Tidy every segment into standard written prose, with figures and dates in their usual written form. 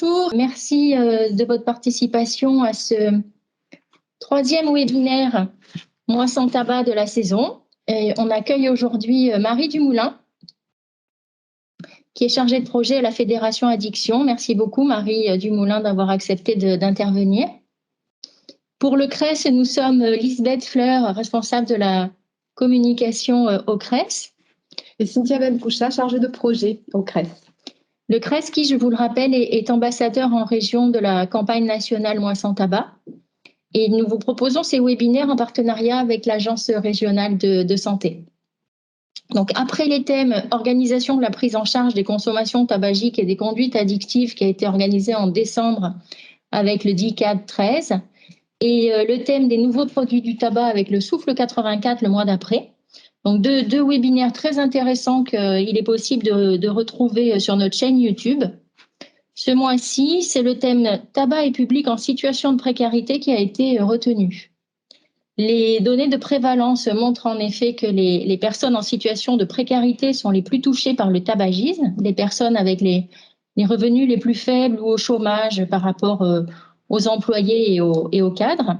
bonjour. Merci de votre participation à ce troisième webinaire Moins sans tabac de la saison. Et on accueille aujourd'hui Marie Dumoulin, qui est chargée de projet à la Fédération Addiction. Merci beaucoup Marie Dumoulin d'avoir accepté d'intervenir. Pour le CRES, nous sommes Lisbeth Fleur, responsable de la communication au CRES. Et Cynthia Benboucha, chargée de projet au CRES. Le CRES, qui, je vous le rappelle, est ambassadeur en région de la campagne nationale Moins sans tabac. Et nous vous proposons ces webinaires en partenariat avec l'Agence régionale de santé. Donc, après les thèmes organisation de la prise en charge des consommations tabagiques et des conduites addictives qui a été organisé en décembre avec le DICAD 13 et le thème des nouveaux produits du tabac avec le Souffle 84 le mois d'après. Donc, deux webinaires très intéressants qu'il est possible de retrouver sur notre chaîne YouTube. Ce mois-ci, c'est le thème tabac et public en situation de précarité qui a été retenu. Les données de prévalence montrent en effet que les personnes en situation de précarité sont les plus touchées par le tabagisme, les personnes avec les revenus les plus faibles ou au chômage par rapport aux employés et aux cadres.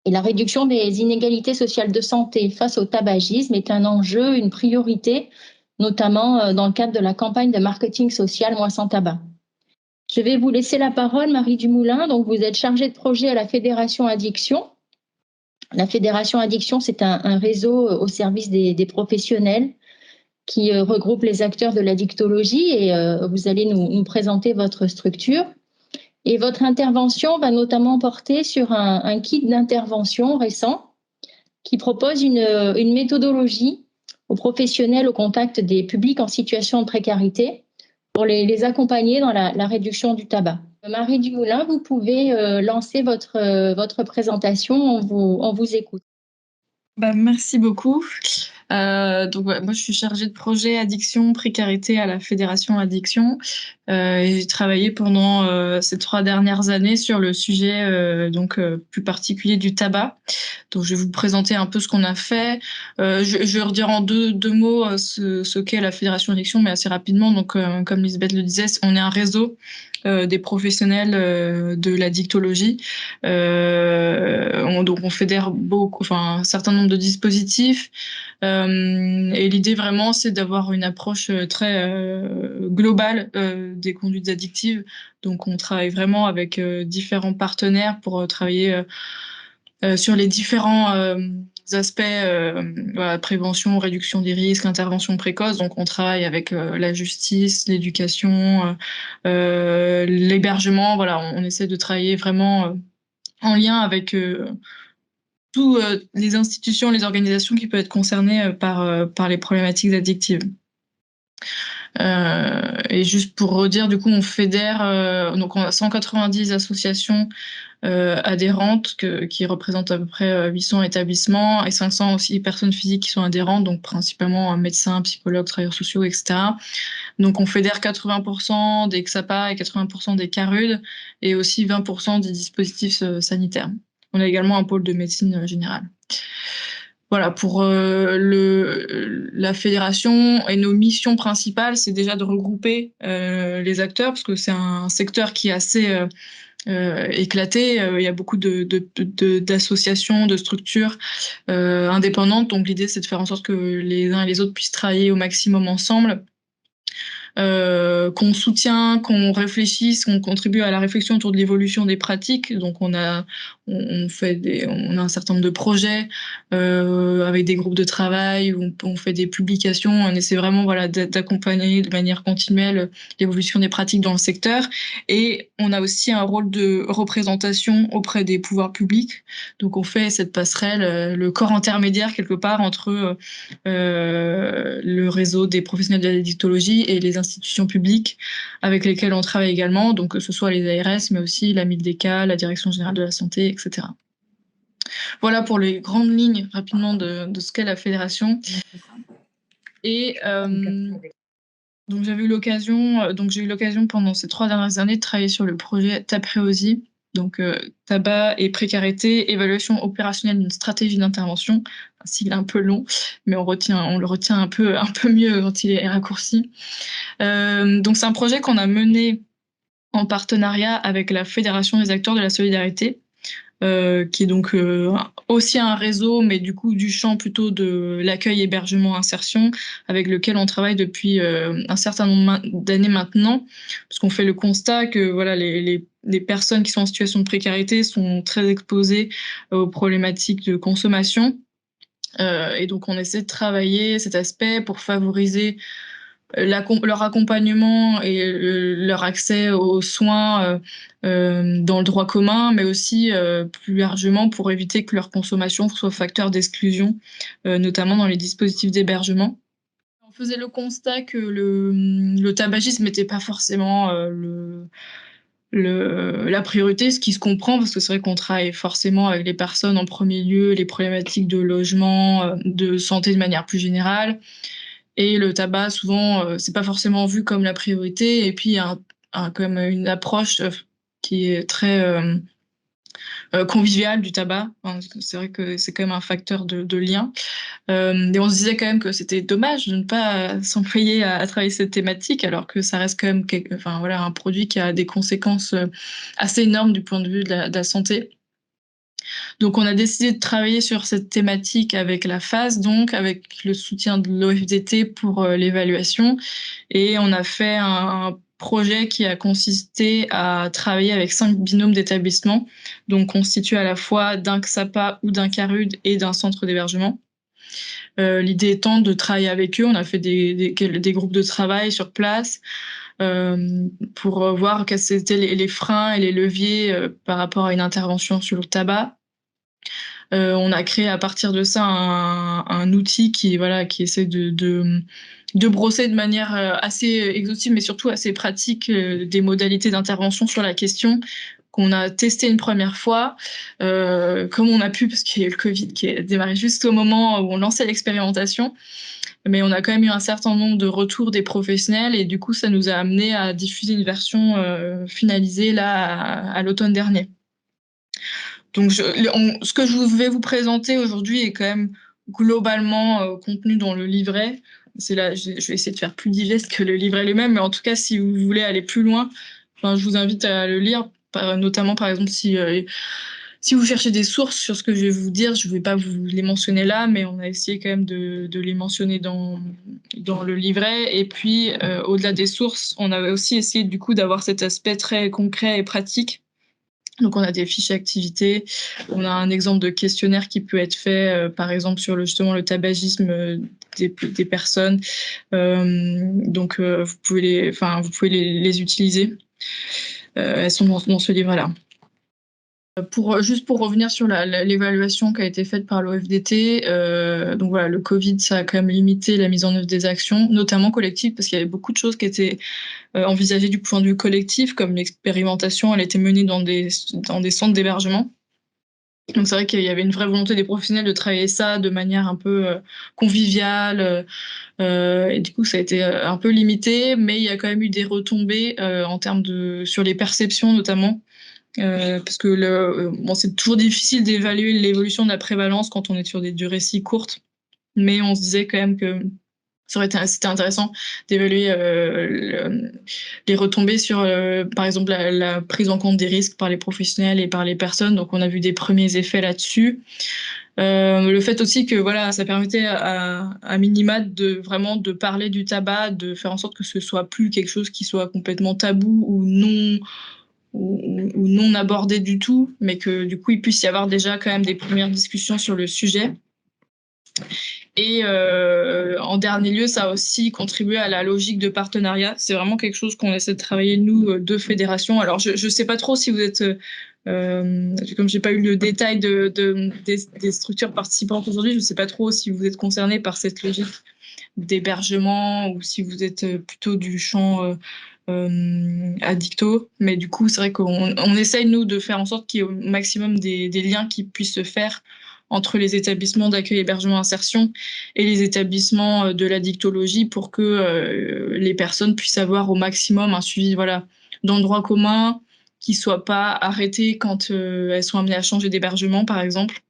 Et la réduction des inégalités sociales de santé face au tabagisme est un enjeu, une priorité, notamment dans le cadre de la campagne de marketing social Moins sans tabac. Je vais vous laisser la parole, Marie Dumoulin. Donc, vous êtes chargée de projet à la Fédération Addiction. La Fédération Addiction, c'est un réseau au service des professionnels qui regroupe les acteurs de l'addictologie et vous allez nous présenter votre structure. Et votre intervention va notamment porter sur un kit d'intervention récent qui propose une méthodologie aux professionnels au contact des publics en situation de précarité pour les accompagner dans la réduction du tabac. Marie Dumoulin, vous pouvez lancer votre présentation, on vous écoute. Merci beaucoup. Moi, je suis chargée de projet addiction, précarité à la Fédération Addiction. Et j'ai travaillé pendant ces 3 dernières années sur le sujet plus particulier du tabac. Donc, je vais vous présenter un peu ce qu'on a fait. Je vais redire en deux mots ce qu'est la Fédération Addiction, mais assez rapidement. Donc, comme Lisbeth le disait, on est un réseau des professionnels de l'addictologie. Donc on fédère un certain nombre de dispositifs. Et l'idée vraiment, c'est d'avoir une approche très globale des conduites addictives. Donc on travaille vraiment avec différents partenaires pour travailler sur les différents aspects, prévention, réduction des risques, intervention précoce. Donc on travaille avec la justice, l'éducation, l'hébergement. Voilà, on essaie de travailler vraiment en lien avec toutes les institutions, les organisations qui peuvent être concernées par les problématiques addictives. Et juste pour redire, du coup, on fédère, donc on a 190 associations adhérentes qui représentent à peu près 800 établissements et 500 aussi personnes physiques qui sont adhérentes, donc principalement médecins, psychologues, travailleurs sociaux, etc. Donc on fédère 80% des XAPA et 80% des CARUD et aussi 20% des dispositifs sanitaires. On a également un pôle de médecine générale. Voilà, pour la fédération et nos missions principales, c'est déjà de regrouper les acteurs parce que c'est un secteur qui est assez éclaté. Il y a beaucoup d'associations, de structures indépendantes. Donc l'idée, c'est de faire en sorte que les uns et les autres puissent travailler au maximum ensemble. Qu'on soutient, qu'on réfléchisse, qu'on contribue à la réflexion autour de l'évolution des pratiques. Donc on a un certain nombre de projets avec des groupes de travail où on fait des publications. On essaie vraiment d'accompagner de manière continuelle l'évolution des pratiques dans le secteur. Et on a aussi un rôle de représentation auprès des pouvoirs publics. Donc on fait cette passerelle, le corps intermédiaire quelque part entre le réseau des professionnels de l'addictologie et les institutions publiques avec lesquelles on travaille également, donc que ce soit les ARS, mais aussi la MILDEC, la Direction Générale de la Santé, etc. Voilà pour les grandes lignes rapidement de ce qu'est la fédération. Et donc j'ai eu l'occasion pendant ces 3 dernières années de travailler sur le projet TAPREOSI, donc tabac et précarité, évaluation opérationnelle d'une stratégie d'intervention. Un sigle un peu long, mais on le retient un peu mieux quand il est raccourci. Donc c'est un projet qu'on a mené en partenariat avec la Fédération des acteurs de la solidarité, qui est donc aussi un réseau, mais du coup du champ plutôt de l'accueil, hébergement, insertion, avec lequel on travaille depuis un certain nombre d'années maintenant, parce qu'on fait le constat que voilà, les personnes qui sont en situation de précarité sont très exposées aux problématiques de consommation. Et donc on essaie de travailler cet aspect pour favoriser leur accompagnement et leur accès aux soins dans le droit commun, mais aussi plus largement pour éviter que leur consommation soit facteur d'exclusion, notamment dans les dispositifs d'hébergement. On faisait le constat que le tabagisme n'était pas forcément la priorité, ce qui se comprend, parce que c'est vrai qu'on travaille forcément avec les personnes en premier lieu, les problématiques de logement, de santé de manière plus générale. Et le tabac, souvent, c'est pas forcément vu comme la priorité. Et puis, il y a comme une approche qui est très conviviale du tabac. Enfin, c'est vrai que c'est quand même un facteur de lien. Et on se disait quand même que c'était dommage de ne pas s'employer à travailler cette thématique, alors que ça reste quand même enfin, voilà, un produit qui a des conséquences assez énormes du point de vue de la santé. Donc, on a décidé de travailler sur cette thématique avec la FAS, donc avec le soutien de l'OFDT pour l'évaluation. Et on a fait un projet qui a consisté à travailler avec 5 binômes d'établissements, donc constitués à la fois d'un CSAPA ou d'un CARUD et d'un centre d'hébergement. L'idée étant de travailler avec eux. On a fait des groupes de travail sur place pour voir quels étaient les freins et les leviers par rapport à une intervention sur le tabac. On a créé à partir de ça un outil qui essaie de brosser de manière assez exhaustive, mais surtout assez pratique, des modalités d'intervention sur la question, qu'on a testé une première fois, comme on a pu, parce qu'il y a eu le Covid qui a démarré juste au moment où on lançait l'expérimentation. Mais on a quand même eu un certain nombre de retours des professionnels, et du coup, ça nous a amené à diffuser une version finalisée là à l'automne dernier. Donc, ce que je vais vous présenter aujourd'hui est quand même globalement contenu dans le livret. C'est là, je vais essayer de faire plus digeste que le livret lui-même, mais en tout cas, si vous voulez aller plus loin, enfin, je vous invite à le lire, notamment par exemple si vous cherchez des sources sur ce que je vais vous dire. Je ne vais pas vous les mentionner là, mais on a essayé quand même de les mentionner dans le livret. Et puis, au-delà des sources, on avait aussi essayé du coup d'avoir cet aspect très concret et pratique. Donc, on a des fiches activités, on a un exemple de questionnaire qui peut être fait, par exemple, sur justement le tabagisme des personnes. Donc, vous pouvez les utiliser. Elles sont dans ce livre-là. Juste pour revenir sur l'évaluation qui a été faite par l'OFDT, donc voilà, le Covid, ça a quand même limité la mise en œuvre des actions, notamment collectives, parce qu'il y avait beaucoup de choses qui étaient envisagées du point de vue collectif, comme l'expérimentation, elle était menée dans des centres d'hébergement. Donc c'est vrai qu'il y avait une vraie volonté des professionnels de travailler ça de manière un peu conviviale, et du coup ça a été un peu limité, mais il y a quand même eu des retombées en termes sur les perceptions notamment. Parce que c'est toujours difficile d'évaluer l'évolution de la prévalence quand on est sur des durées si courtes, mais on se disait quand même que c'était intéressant d'évaluer les retombées sur, par exemple, la prise en compte des risques par les professionnels et par les personnes. Donc, on a vu des premiers effets là-dessus. Le fait aussi que voilà, ça permettait à minima de parler du tabac, de faire en sorte que ce soit plus quelque chose qui soit complètement tabou ou non abordé du tout, mais que du coup il puisse y avoir déjà quand même des premières discussions sur le sujet. Et en dernier lieu, ça a aussi contribué à la logique de partenariat. C'est vraiment quelque chose qu'on essaie de travailler, nous, deux fédérations. Alors, je ne sais pas trop si vous êtes... comme j'ai pas eu le détail des structures participantes aujourd'hui, je ne sais pas trop si vous êtes concernés par cette logique d'hébergement ou si vous êtes plutôt du champ addicto. Mais du coup, c'est vrai qu'on essaye, nous, de faire en sorte qu'il y ait au maximum des liens qui puissent se faire entre les établissements d'accueil, hébergement, insertion et les établissements de l'addictologie pour que les personnes puissent avoir au maximum un suivi dans le droit commun, qui ne soit pas arrêté quand elles sont amenées à changer d'hébergement, par exemple.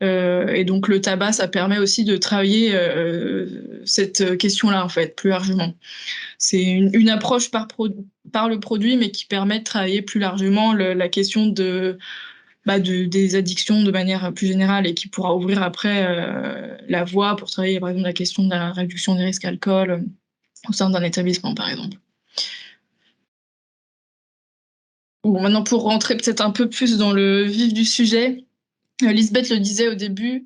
Et donc le tabac, ça permet aussi de travailler cette question-là, en fait, plus largement. C'est une approche par le produit, mais qui permet de travailler plus largement la question des addictions de manière plus générale, et qui pourra ouvrir après la voie pour travailler, par exemple, la question de la réduction des risques alcool au sein d'un établissement, par exemple. Bon, maintenant, pour rentrer peut-être un peu plus dans le vif du sujet, Lisbeth le disait au début,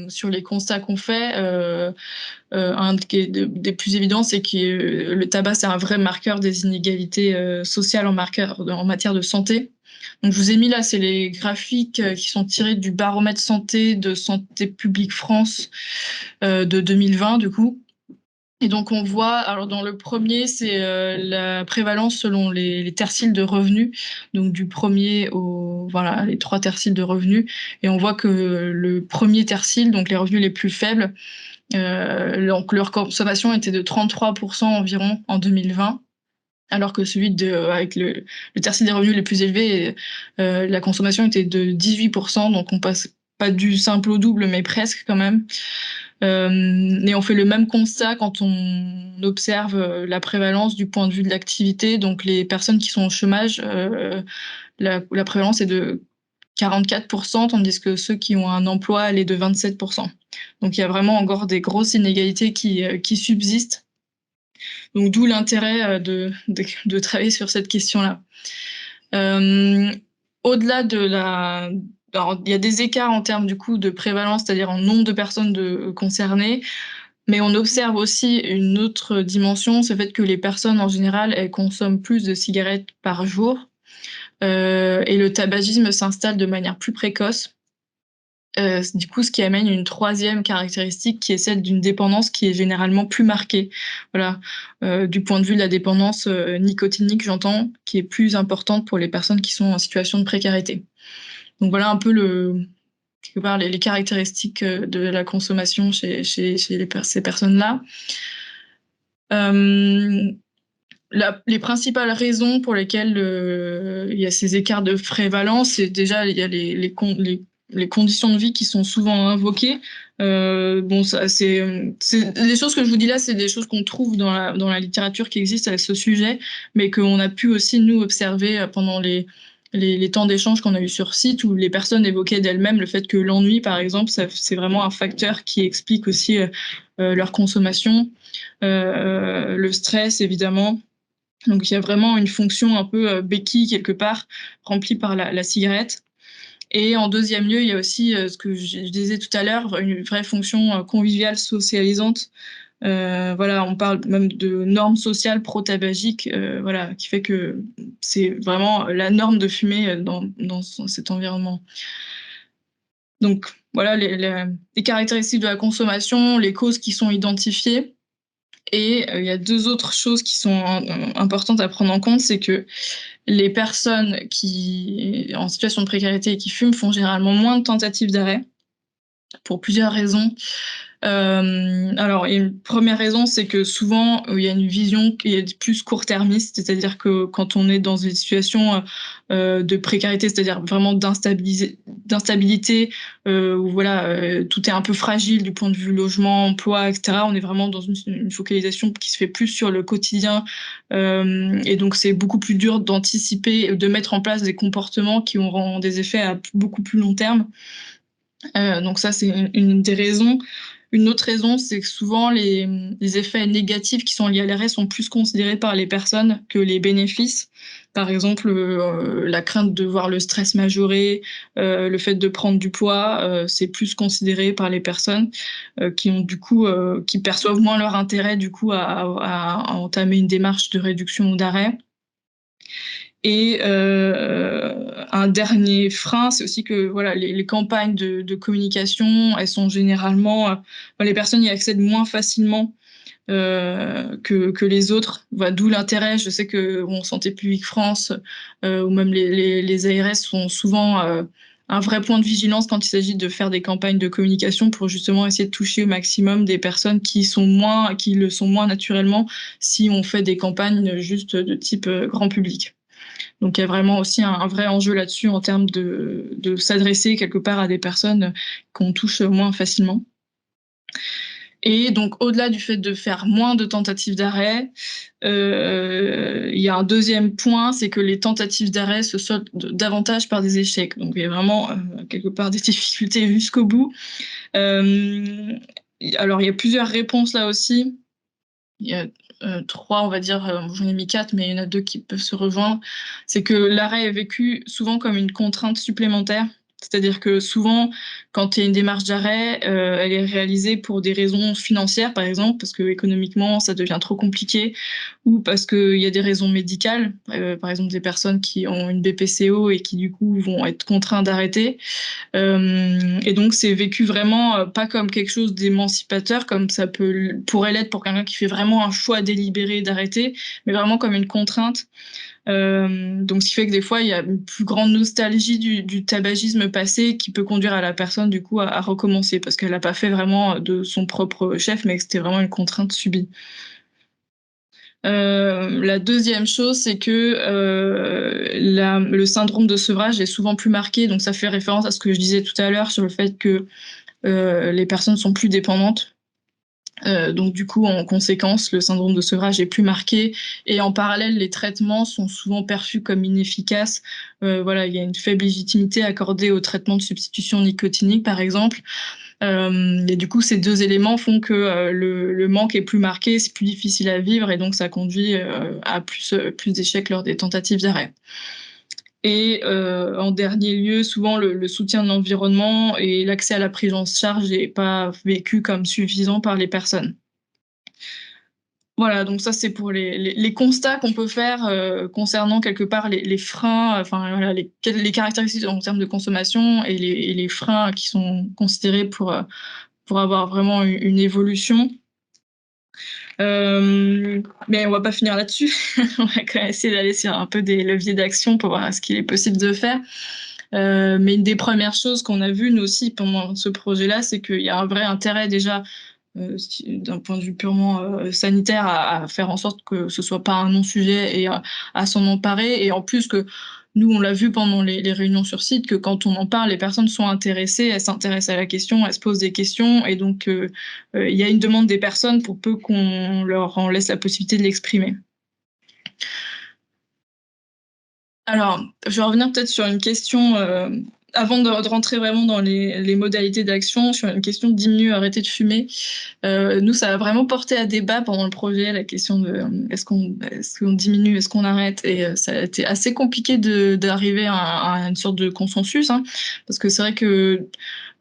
sur les constats qu'on fait, un des plus évidents, c'est que le tabac, c'est un vrai marqueur des inégalités sociales en matière de santé. Donc, je vous ai mis là, c'est les graphiques qui sont tirés du baromètre santé de Santé publique France de 2020, du coup. Et donc, on voit, alors dans le premier, c'est la prévalence selon les terciles de revenus, donc du premier voilà, les 3 terciles de revenus. Et on voit que le premier tercile, donc les revenus les plus faibles, donc leur consommation était de 33% environ en 2020, alors que celui avec le tercile des revenus les plus élevés, la consommation était de 18%, donc on passe pas du simple au double, mais presque quand même. Et on fait le même constat quand on observe la prévalence du point de vue de l'activité. Donc les personnes qui sont au chômage, la prévalence est de 44%, tandis que ceux qui ont un emploi, elle est de 27%. Donc il y a vraiment encore des grosses inégalités qui subsistent. Donc d'où l'intérêt de travailler sur cette question-là. Au-delà alors, il y a des écarts en termes du coup de prévalence, c'est-à-dire en nombre de personnes concernées, mais on observe aussi une autre dimension, c'est le fait que les personnes en général, elles consomment plus de cigarettes par jour, et le tabagisme s'installe de manière plus précoce. Du coup, ce qui amène une troisième caractéristique qui est celle d'une dépendance qui est généralement plus marquée. Voilà, du point de vue de la dépendance nicotinique, j'entends, qui est plus importante pour les personnes qui sont en situation de précarité. Donc voilà un peu quelque part les caractéristiques de la consommation chez ces personnes-là. Les principales raisons pour lesquelles il y a ces écarts de prévalence, c'est déjà il y a les conditions de vie qui sont souvent invoquées. Bon, ça, c'est les choses que je vous dis là, c'est des choses qu'on trouve dans la littérature qui existe à ce sujet, mais qu'on a pu aussi nous observer pendant les temps d'échange qu'on a eu sur site, où les personnes évoquaient d'elles-mêmes le fait que l'ennui, par exemple, c'est vraiment un facteur qui explique aussi leur consommation, le stress, évidemment. Donc il y a vraiment une fonction un peu béquille quelque part, remplie par la cigarette. Et en deuxième lieu, il y a aussi ce que je disais tout à l'heure, une vraie fonction conviviale, socialisante. Voilà, on parle même de normes sociales pro-tabagiques, voilà, qui fait que c'est vraiment la norme de fumer dans cet environnement. Donc voilà les caractéristiques de la consommation, les causes qui sont identifiées. Et il y a 2 autres choses qui sont importantes à prendre en compte, c'est que les personnes qui en situation de précarité et qui fument font généralement moins de tentatives d'arrêt, pour plusieurs raisons. Alors, une première raison, c'est que souvent, il y a une vision qui est plus court-termiste, c'est-à-dire que quand on est dans une situation de précarité, c'est-à-dire vraiment d'instabilité, où voilà, tout est un peu fragile du point de vue logement, emploi, etc. On est vraiment dans une focalisation qui se fait plus sur le quotidien, et donc c'est beaucoup plus dur d'anticiper, de mettre en place des comportements qui auront des effets à beaucoup plus long terme. Donc ça, c'est une des raisons. Une autre raison, c'est que souvent les effets négatifs qui sont liés à l'arrêt sont plus considérés par les personnes que les bénéfices. Par exemple, la crainte de voir le stress majoré, le fait de prendre du poids, c'est plus considéré par les personnes qui ont du coup, qui perçoivent moins leur intérêt du coup à entamer une démarche de réduction ou d'arrêt. Et un dernier frein, c'est aussi que voilà, les campagnes de communication, elles sont généralement, les personnes y accèdent moins facilement que les autres. Voilà, d'où l'intérêt. Je sais que Santé publique France ou même les ARS sont souvent un vrai point de vigilance quand il s'agit de faire des campagnes de communication pour justement essayer de toucher au maximum des personnes qui le sont moins naturellement si on fait des campagnes juste de type grand public. Donc il y a vraiment aussi un vrai enjeu là-dessus en termes de s'adresser quelque part à des personnes qu'on touche moins facilement. Et donc, au-delà du fait de faire moins de tentatives d'arrêt, il y a un deuxième point, c'est que les tentatives d'arrêt se soldent davantage par des échecs. Donc, il y a vraiment quelque part des difficultés jusqu'au bout. Alors, il y a plusieurs réponses là aussi. Il y a 3, on va dire, j'en ai mis 4, mais il y en a 2 qui peuvent se rejoindre. C'est que l'arrêt est vécu souvent comme une contrainte supplémentaire. C'est-à-dire que souvent, quand il y a une démarche d'arrêt, elle est réalisée pour des raisons financières, par exemple, parce que économiquement, ça devient trop compliqué, ou parce qu'il y a des raisons médicales, par exemple des personnes qui ont une BPCO et qui du coup vont être contraints d'arrêter. Et donc c'est vécu vraiment pas comme quelque chose d'émancipateur, comme ça pourrait l'être pour quelqu'un qui fait vraiment un choix délibéré d'arrêter, mais vraiment comme une contrainte. Donc ce qui fait que des fois il y a une plus grande nostalgie du tabagisme passé qui peut conduire à la personne du coup à recommencer parce qu'elle n'a pas fait vraiment de son propre chef, mais que c'était vraiment une contrainte subie. La deuxième chose, c'est que le syndrome de sevrage est souvent plus marqué. Donc ça fait référence à ce que je disais tout à l'heure sur le fait que les personnes sont plus dépendantes. Donc du coup, en conséquence, le syndrome de sevrage est plus marqué et en parallèle, les traitements sont souvent perçus comme inefficaces. Voilà, il y a une faible légitimité accordée aux traitements de substitution nicotinique, par exemple. Et du coup, ces 2 éléments font que le manque est plus marqué, c'est plus difficile à vivre et donc ça conduit à plus d'échecs lors des tentatives d'arrêt. Et en dernier lieu, souvent le soutien de l'environnement et l'accès à la prise en charge n'est pas vécu comme suffisant par les personnes. Voilà, donc ça c'est pour les constats qu'on peut faire concernant quelque part les freins, enfin voilà, les caractéristiques en termes de consommation et les freins qui sont considérés pour avoir vraiment une évolution. Mais on va pas finir là-dessus. On va quand même essayer d'aller sur un peu des leviers d'action pour voir ce qu'il est possible de faire. Mais une des premières choses qu'on a vues, nous aussi, pendant ce projet-là, c'est qu'il y a un vrai intérêt déjà, d'un point de vue purement sanitaire, à faire en sorte que ce soit pas un non-sujet et à s'en emparer. Et en plus que nous, on l'a vu pendant les réunions sur site, que quand on en parle, les personnes sont intéressées, elles s'intéressent à la question, elles se posent des questions. Et donc, il y a une demande des personnes pour peu qu'on leur en laisse la possibilité de l'exprimer. Alors, je vais revenir peut-être sur une question, avant de rentrer vraiment dans les modalités d'action, sur une question de diminuer, arrêter de fumer. Nous, ça a vraiment porté à débat pendant le projet, la question de est-ce qu'on diminue, est-ce qu'on arrête? Et ça a été assez compliqué d'arriver à une sorte de consensus, hein, parce que c'est vrai que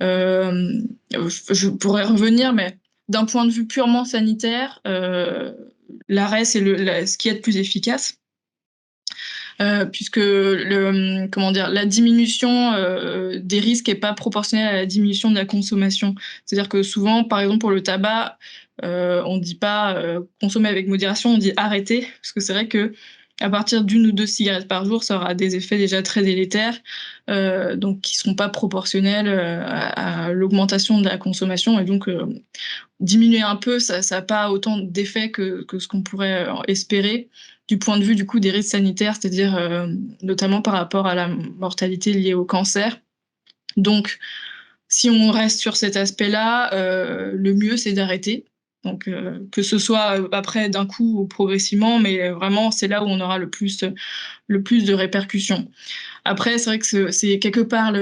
je pourrais revenir, mais d'un point de vue purement sanitaire, l'arrêt, c'est ce qui est le plus efficace. Puisque la diminution des risques n'est pas proportionnelle à la diminution de la consommation. C'est-à-dire que souvent, par exemple pour le tabac, on ne dit pas consommer avec modération, on dit arrêter, parce que c'est vrai que à partir d'1 ou 2 cigarettes par jour, ça aura des effets déjà très délétères, donc qui ne seront pas proportionnels à l'augmentation de la consommation. Et donc, diminuer un peu, ça n'a pas autant d'effets que ce qu'on pourrait espérer du point de vue du coup des risques sanitaires, c'est-à-dire notamment par rapport à la mortalité liée au cancer. Donc, si on reste sur cet aspect-là, le mieux c'est d'arrêter. Donc, que ce soit après d'un coup ou progressivement, mais vraiment c'est là où on aura le plus de répercussions. Après, c'est vrai que c'est quelque part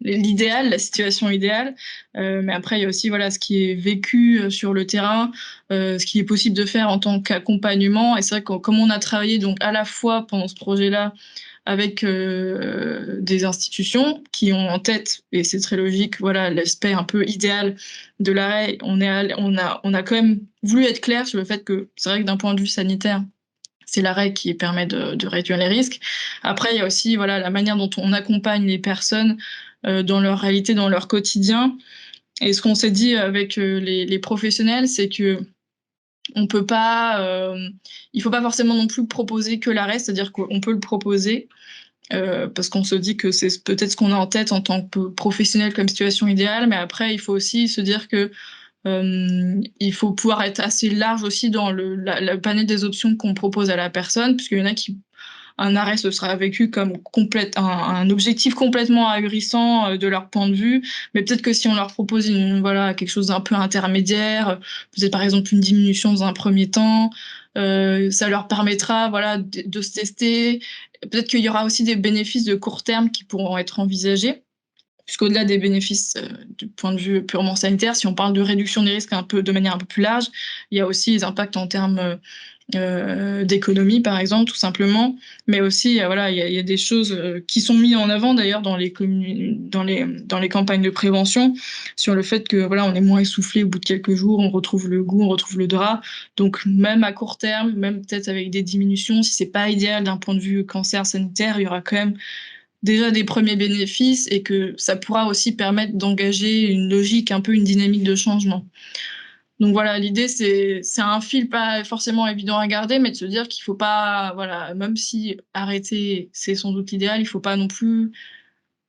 l'idéal, la situation idéale, mais après il y a aussi voilà ce qui est vécu sur le terrain, ce qui est possible de faire en tant qu'accompagnement. Et c'est vrai que comme on a travaillé donc à la fois pendant ce projet-là avec des institutions qui ont en tête, et c'est très logique, voilà l'aspect un peu idéal de l'arrêt. On a quand même voulu être clair sur le fait que c'est vrai que d'un point de vue sanitaire, c'est l'arrêt qui permet de réduire les risques. Après, il y a aussi voilà, la manière dont on accompagne les personnes dans leur réalité, dans leur quotidien. Et ce qu'on s'est dit avec les professionnels, c'est que on peut pas, il faut pas forcément non plus proposer que l'arrêt, c'est-à-dire qu'on peut le proposer parce qu'on se dit que c'est peut-être ce qu'on a en tête en tant que professionnel comme situation idéale, mais après, il faut aussi se dire que il faut pouvoir être assez large aussi dans le panel des options qu'on propose à la personne, puisqu'il y en a qui un arrêt se sera vécu comme un objectif complètement ahurissant de leur point de vue. Mais peut-être que si on leur propose quelque chose d'un peu intermédiaire, peut-être par exemple une diminution dans un premier temps, ça leur permettra de se tester. Peut-être qu'il y aura aussi des bénéfices de court terme qui pourront être envisagés. Puisqu'au-delà des bénéfices du point de vue purement sanitaire, si on parle de réduction des risques de manière un peu plus large, il y a aussi les impacts en termes d'économie, par exemple, tout simplement. Mais aussi, il y a des choses qui sont mises en avant, d'ailleurs, dans les campagnes de prévention, sur le fait que on est moins essoufflé au bout de quelques jours, on retrouve le goût, on retrouve le drap. Donc, même à court terme, même peut-être avec des diminutions, si c'est pas idéal d'un point de vue cancer sanitaire, il y aura quand même déjà des premiers bénéfices et que ça pourra aussi permettre d'engager une logique, un peu une dynamique de changement. Donc voilà, l'idée, c'est un fil pas forcément évident à garder, mais de se dire qu'il faut pas, même si arrêter, c'est sans doute l'idéal, il faut pas non plus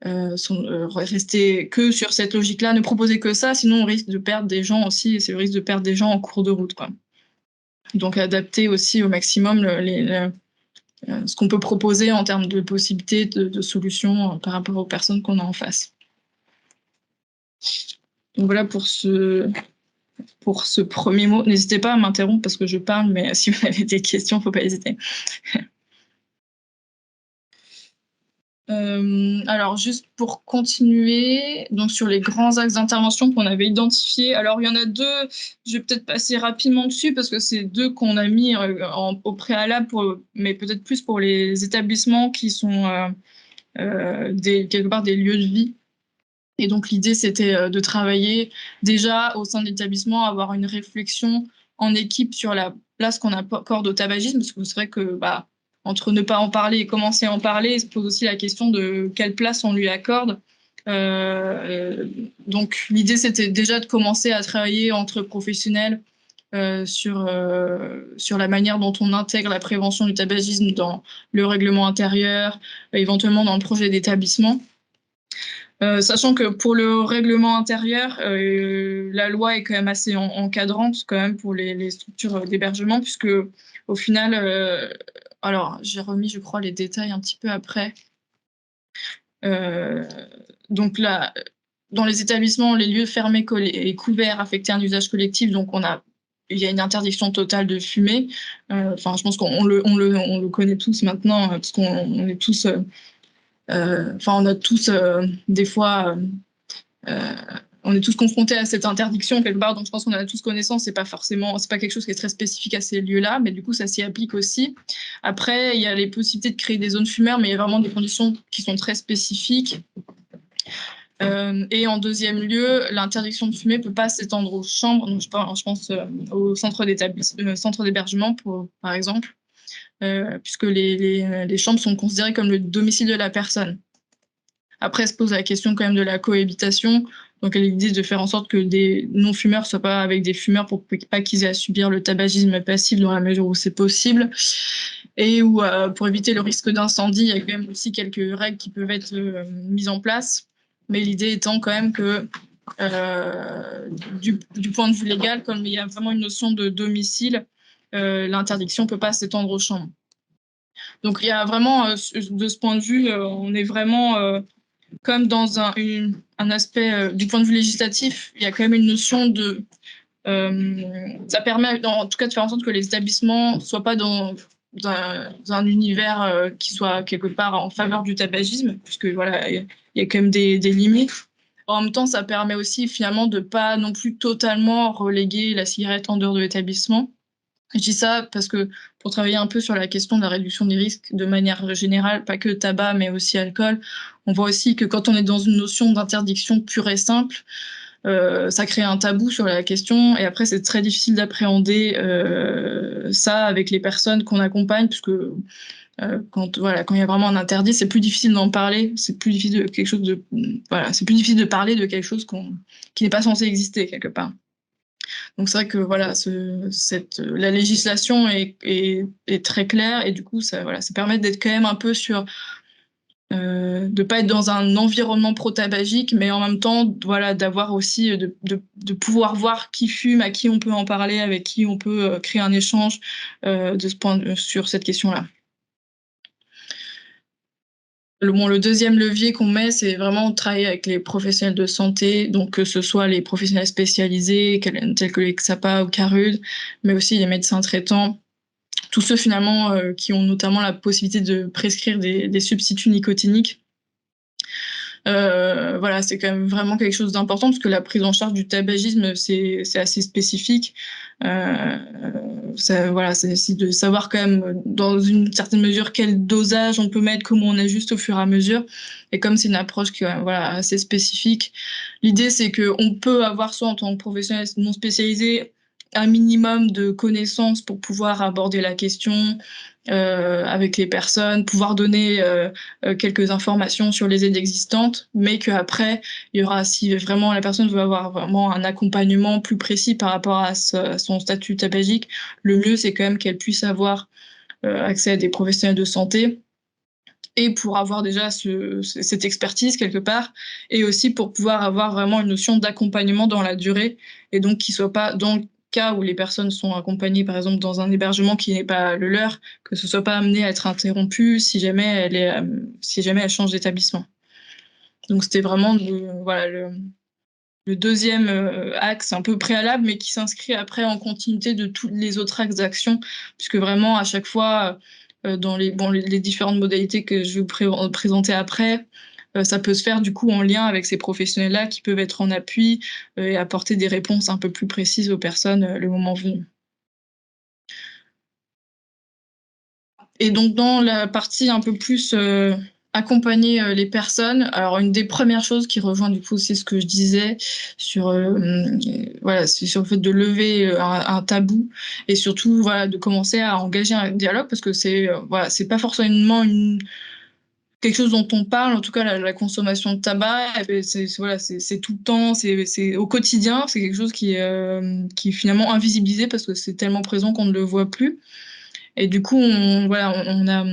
rester que sur cette logique-là, ne proposer que ça, sinon on risque de perdre des gens aussi, et c'est le risque de perdre des gens en cours de route, quoi. Donc adapter aussi au maximum ce qu'on peut proposer en termes de possibilités, de solutions par rapport aux personnes qu'on a en face. Donc voilà pour ce premier mot. N'hésitez pas à m'interrompre parce que je parle, mais si vous avez des questions, il ne faut pas hésiter. Alors, juste pour continuer, donc sur les grands axes d'intervention qu'on avait identifiés, alors il y en a deux, je vais peut-être passer rapidement dessus parce que c'est deux qu'on a mis au préalable, mais peut-être plus pour les établissements qui sont quelque part des lieux de vie. Et donc l'idée, c'était de travailler déjà au sein de l'établissement, avoir une réflexion en équipe sur la place qu'on accorde au tabagisme, parce que c'est vrai que entre ne pas en parler et commencer à en parler, il se pose aussi la question de quelle place on lui accorde. Donc l'idée, c'était déjà de commencer à travailler entre professionnels sur la manière dont on intègre la prévention du tabagisme dans le règlement intérieur, éventuellement dans le projet d'établissement. Sachant que pour le règlement intérieur, la loi est quand même assez encadrante quand même pour les structures d'hébergement, puisque au final, alors j'ai remis, je crois, les détails un petit peu après. Donc là, dans les établissements, les lieux fermés et couverts affectés à un usage collectif, donc il y a une interdiction totale de fumer. Je pense qu'on le connaît tous maintenant, parce qu'on est tous... on a tous des fois, on est tous confrontés à cette interdiction quelque part, donc je pense qu'on en a tous connaissance. C'est pas quelque chose qui est très spécifique à ces lieux-là, mais du coup ça s'y applique aussi. Après, il y a les possibilités de créer des zones fumeurs, mais il y a vraiment des conditions qui sont très spécifiques. Et en deuxième lieu, l'interdiction de fumer peut pas s'étendre aux chambres. Donc je pense au centre d'hébergement, par exemple. Puisque les chambres sont considérées comme le domicile de la personne. Après, se pose la question quand même de la cohabitation. Donc, l'idée de faire en sorte que des non-fumeurs ne soient pas avec des fumeurs pour pas qu'ils aient à subir le tabagisme passif dans la mesure où c'est possible. Et pour éviter le risque d'incendie, il y a quand même aussi quelques règles qui peuvent être mises en place. Mais l'idée étant quand même que du point de vue légal, comme il y a vraiment une notion de domicile, l'interdiction ne peut pas s'étendre aux chambres. Donc, il y a vraiment, de ce point de vue, on est vraiment comme dans un aspect du point de vue législatif, il y a quand même une notion de... ça permet en tout cas de faire en sorte que les établissements ne soient pas dans un univers qui soit quelque part en faveur du tabagisme, puisque il y a quand même des limites. En même temps, ça permet aussi finalement de ne pas non plus totalement reléguer la cigarette en dehors de l'établissement. Je dis ça parce que pour travailler un peu sur la question de la réduction des risques de manière générale, pas que tabac, mais aussi alcool, on voit aussi que quand on est dans une notion d'interdiction pure et simple, ça crée un tabou sur la question. Et après, c'est très difficile d'appréhender ça avec les personnes qu'on accompagne, puisque quand il y a vraiment un interdit, c'est plus difficile d'en parler. C'est plus difficile c'est plus difficile de parler de quelque chose qui n'est pas censé exister quelque part. Donc c'est vrai que la législation est très claire et du coup ça permet d'être quand même un peu sur de pas être dans un environnement pro-tabagique, mais en même temps d'avoir aussi de pouvoir voir qui fume, à qui on peut en parler, avec qui on peut créer un échange sur cette question-là. Le deuxième levier qu'on met, c'est vraiment travailler avec les professionnels de santé, donc que ce soit les professionnels spécialisés, tels que les XAPA ou CARUD, mais aussi les médecins traitants, tous ceux finalement qui ont notamment la possibilité de prescrire des substituts nicotiniques. Voilà, c'est quand même vraiment quelque chose d'important parce que la prise en charge du tabagisme, c'est assez spécifique. Voilà, c'est aussi de savoir quand même dans une certaine mesure quel dosage on peut mettre, comment on ajuste au fur et à mesure. Et comme c'est une approche qui est voilà, assez spécifique, l'idée c'est qu'on peut avoir soit en tant que professionnel non spécialisé un minimum de connaissances pour pouvoir aborder la question avec les personnes, pouvoir donner quelques informations sur les aides existantes, mais qu'après, il y aura, si vraiment la personne veut avoir vraiment un accompagnement plus précis par rapport à son statut tabagique, le mieux, c'est quand même qu'elle puisse avoir accès à des professionnels de santé et pour avoir déjà cette expertise quelque part, et aussi pour pouvoir avoir vraiment une notion d'accompagnement dans la durée, et donc qu'il soit pas dans le cas où les personnes sont accompagnées, par exemple, dans un hébergement qui n'est pas le leur, que ce soit pas amené à être interrompu si jamais elle change d'établissement. Donc c'était vraiment voilà, le deuxième axe un peu préalable, mais qui s'inscrit après en continuité de tous les autres axes d'action, puisque vraiment à chaque fois, dans les différentes modalités que je vais vous présenter après, ça peut se faire du coup en lien avec ces professionnels-là qui peuvent être en appui et apporter des réponses un peu plus précises aux personnes le moment venu. Et donc dans la partie un peu plus accompagner les personnes. Alors une des premières choses qui rejoint du coup c'est ce que je disais sur voilà, c'est sur le fait de lever un tabou et surtout voilà de commencer à engager un dialogue parce que c'est voilà, c'est pas forcément quelque chose dont on parle, en tout cas la consommation de tabac, c'est voilà, c'est tout le temps, c'est au quotidien, c'est quelque chose qui est finalement invisibilisé parce que c'est tellement présent qu'on ne le voit plus. Et du coup, voilà, on a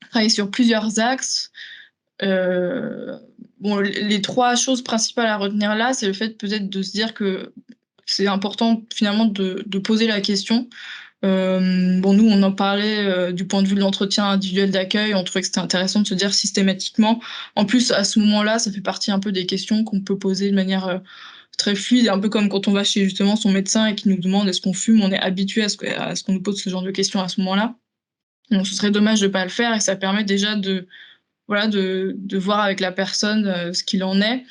travaillé sur plusieurs axes. Bon, les trois choses principales à retenir là, c'est le fait peut-être de se dire que c'est important finalement de poser la question. Bon, nous, on en parlait du point de vue de l'entretien individuel d'accueil. On trouvait que c'était intéressant de se dire systématiquement. En plus, à ce moment-là, ça fait partie un peu des questions qu'on peut poser de manière très fluide, un peu comme quand on va chez justement son médecin et qui nous demande est-ce qu'on fume. On est habitué à ce qu'on nous pose ce genre de questions à ce moment-là. Donc, ce serait dommage de pas le faire et ça permet déjà voilà, de voir avec la personne ce qu'il en est.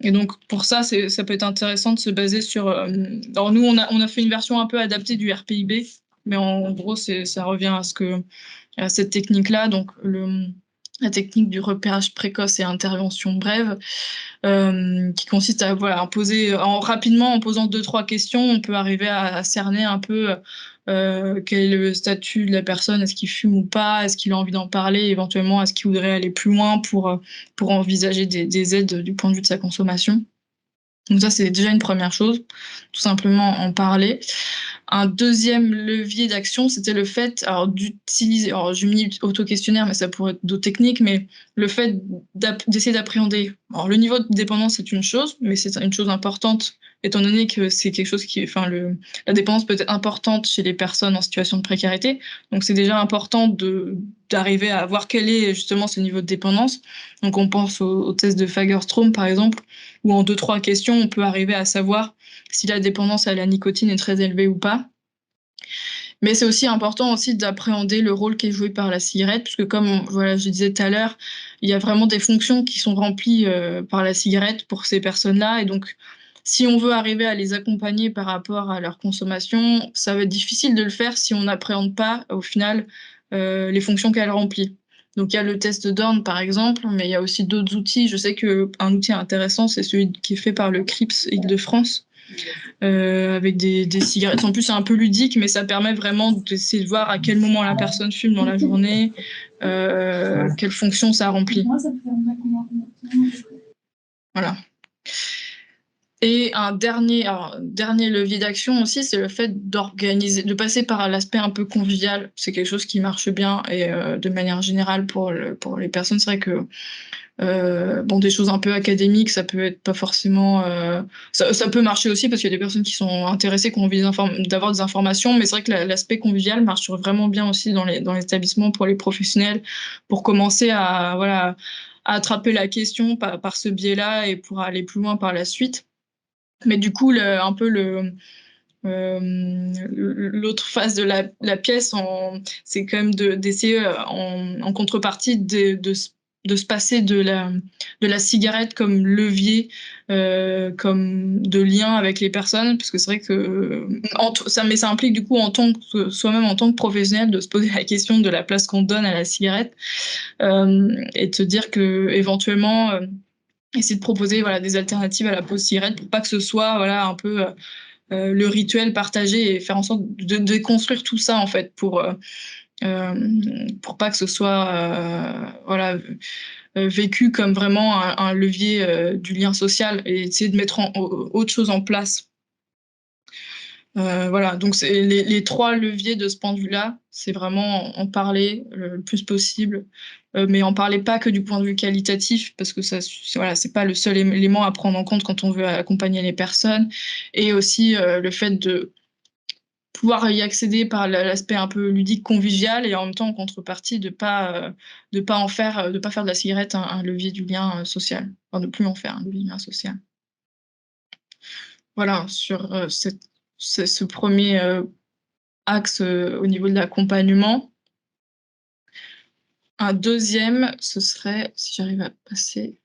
Et donc, pour ça, ça peut être intéressant de se baser sur. Alors, nous, on a fait une version un peu adaptée du RPIB, mais en gros, ça revient à cette technique-là. Donc, la technique du repérage précoce et intervention brève, qui consiste à voilà, rapidement, en posant 2-3 questions, on peut arriver à cerner un peu quel est le statut de la personne, est-ce qu'il fume ou pas, est-ce qu'il a envie d'en parler, éventuellement, est-ce qu'il voudrait aller plus loin pour envisager des aides du point de vue de sa consommation. Donc ça, c'est déjà une première chose, tout simplement en parler. Un deuxième levier d'action, c'était le fait d'utiliser, alors j'ai mis auto-questionnaire, mais ça pourrait être d'autres techniques, mais le fait d'essayer d'appréhender. Alors le niveau de dépendance, c'est une chose, mais c'est une chose importante, étant donné que c'est quelque chose la dépendance peut être importante chez les personnes en situation de précarité. Donc c'est déjà important d'arriver à voir quel est justement ce niveau de dépendance. Donc on pense au test de Fagerstrom, par exemple, où en 2-3 questions, on peut arriver à savoir si la dépendance à la nicotine est très élevée ou pas. Mais c'est aussi important aussi d'appréhender le rôle qui est joué par la cigarette, puisque comme voilà, je disais tout à l'heure, il y a vraiment des fonctions qui sont remplies par la cigarette pour ces personnes-là. Et donc, si on veut arriver à les accompagner par rapport à leur consommation, ça va être difficile de le faire si on n'appréhende pas, au final, les fonctions qu'elle remplit. Donc, il y a le test d'Orne, par exemple, mais il y a aussi d'autres outils. Je sais qu'un outil intéressant, c'est celui qui est fait par le CRIPS Île-de-France, avec des cigarettes. En plus, c'est un peu ludique, mais ça permet vraiment d'essayer de voir à quel moment la personne fume dans la journée, quelle fonction ça remplit. Voilà. Et un dernier levier d'action aussi, c'est le fait de passer par l'aspect un peu convivial. C'est quelque chose qui marche bien et de manière générale pour les personnes, c'est vrai que des choses un peu académiques, ça peut être pas forcément. Ça peut marcher aussi parce qu'il y a des personnes qui sont intéressées, qui ont envie d'avoir des informations, mais c'est vrai que l'aspect convivial marche vraiment bien aussi dans les établissements pour les professionnels, pour commencer à attraper la question par ce biais-là et pour aller plus loin par la suite. Mais du coup, l'autre face de la pièce, c'est quand même d'essayer en contrepartie de se passer de la cigarette comme levier, comme de lien avec les personnes, parce que c'est vrai que ça implique du coup soi-même en tant que professionnel de se poser la question de la place qu'on donne à la cigarette, et de se dire que éventuellement essayer de proposer des alternatives à la pause cigarette pour pas que ce soit un peu le rituel partagé et faire en sorte de déconstruire tout ça en fait pour pas que ce soit vécu comme vraiment un levier du lien social et essayer de mettre autre chose en place. Donc c'est les 3 leviers de ce point de vue-là, c'est vraiment en parler le plus possible, mais en parler pas que du point de vue qualitatif, parce que c'est pas le seul élément à prendre en compte quand on veut accompagner les personnes, et aussi le fait de pouvoir y accéder par l'aspect un peu ludique, convivial, et en même temps en contrepartie de pas faire de la cigarette un levier du lien social, enfin de plus en faire un levier du lien social. Voilà, sur ce premier axe au niveau de l'accompagnement. Un deuxième, ce serait, si j'arrive à passer,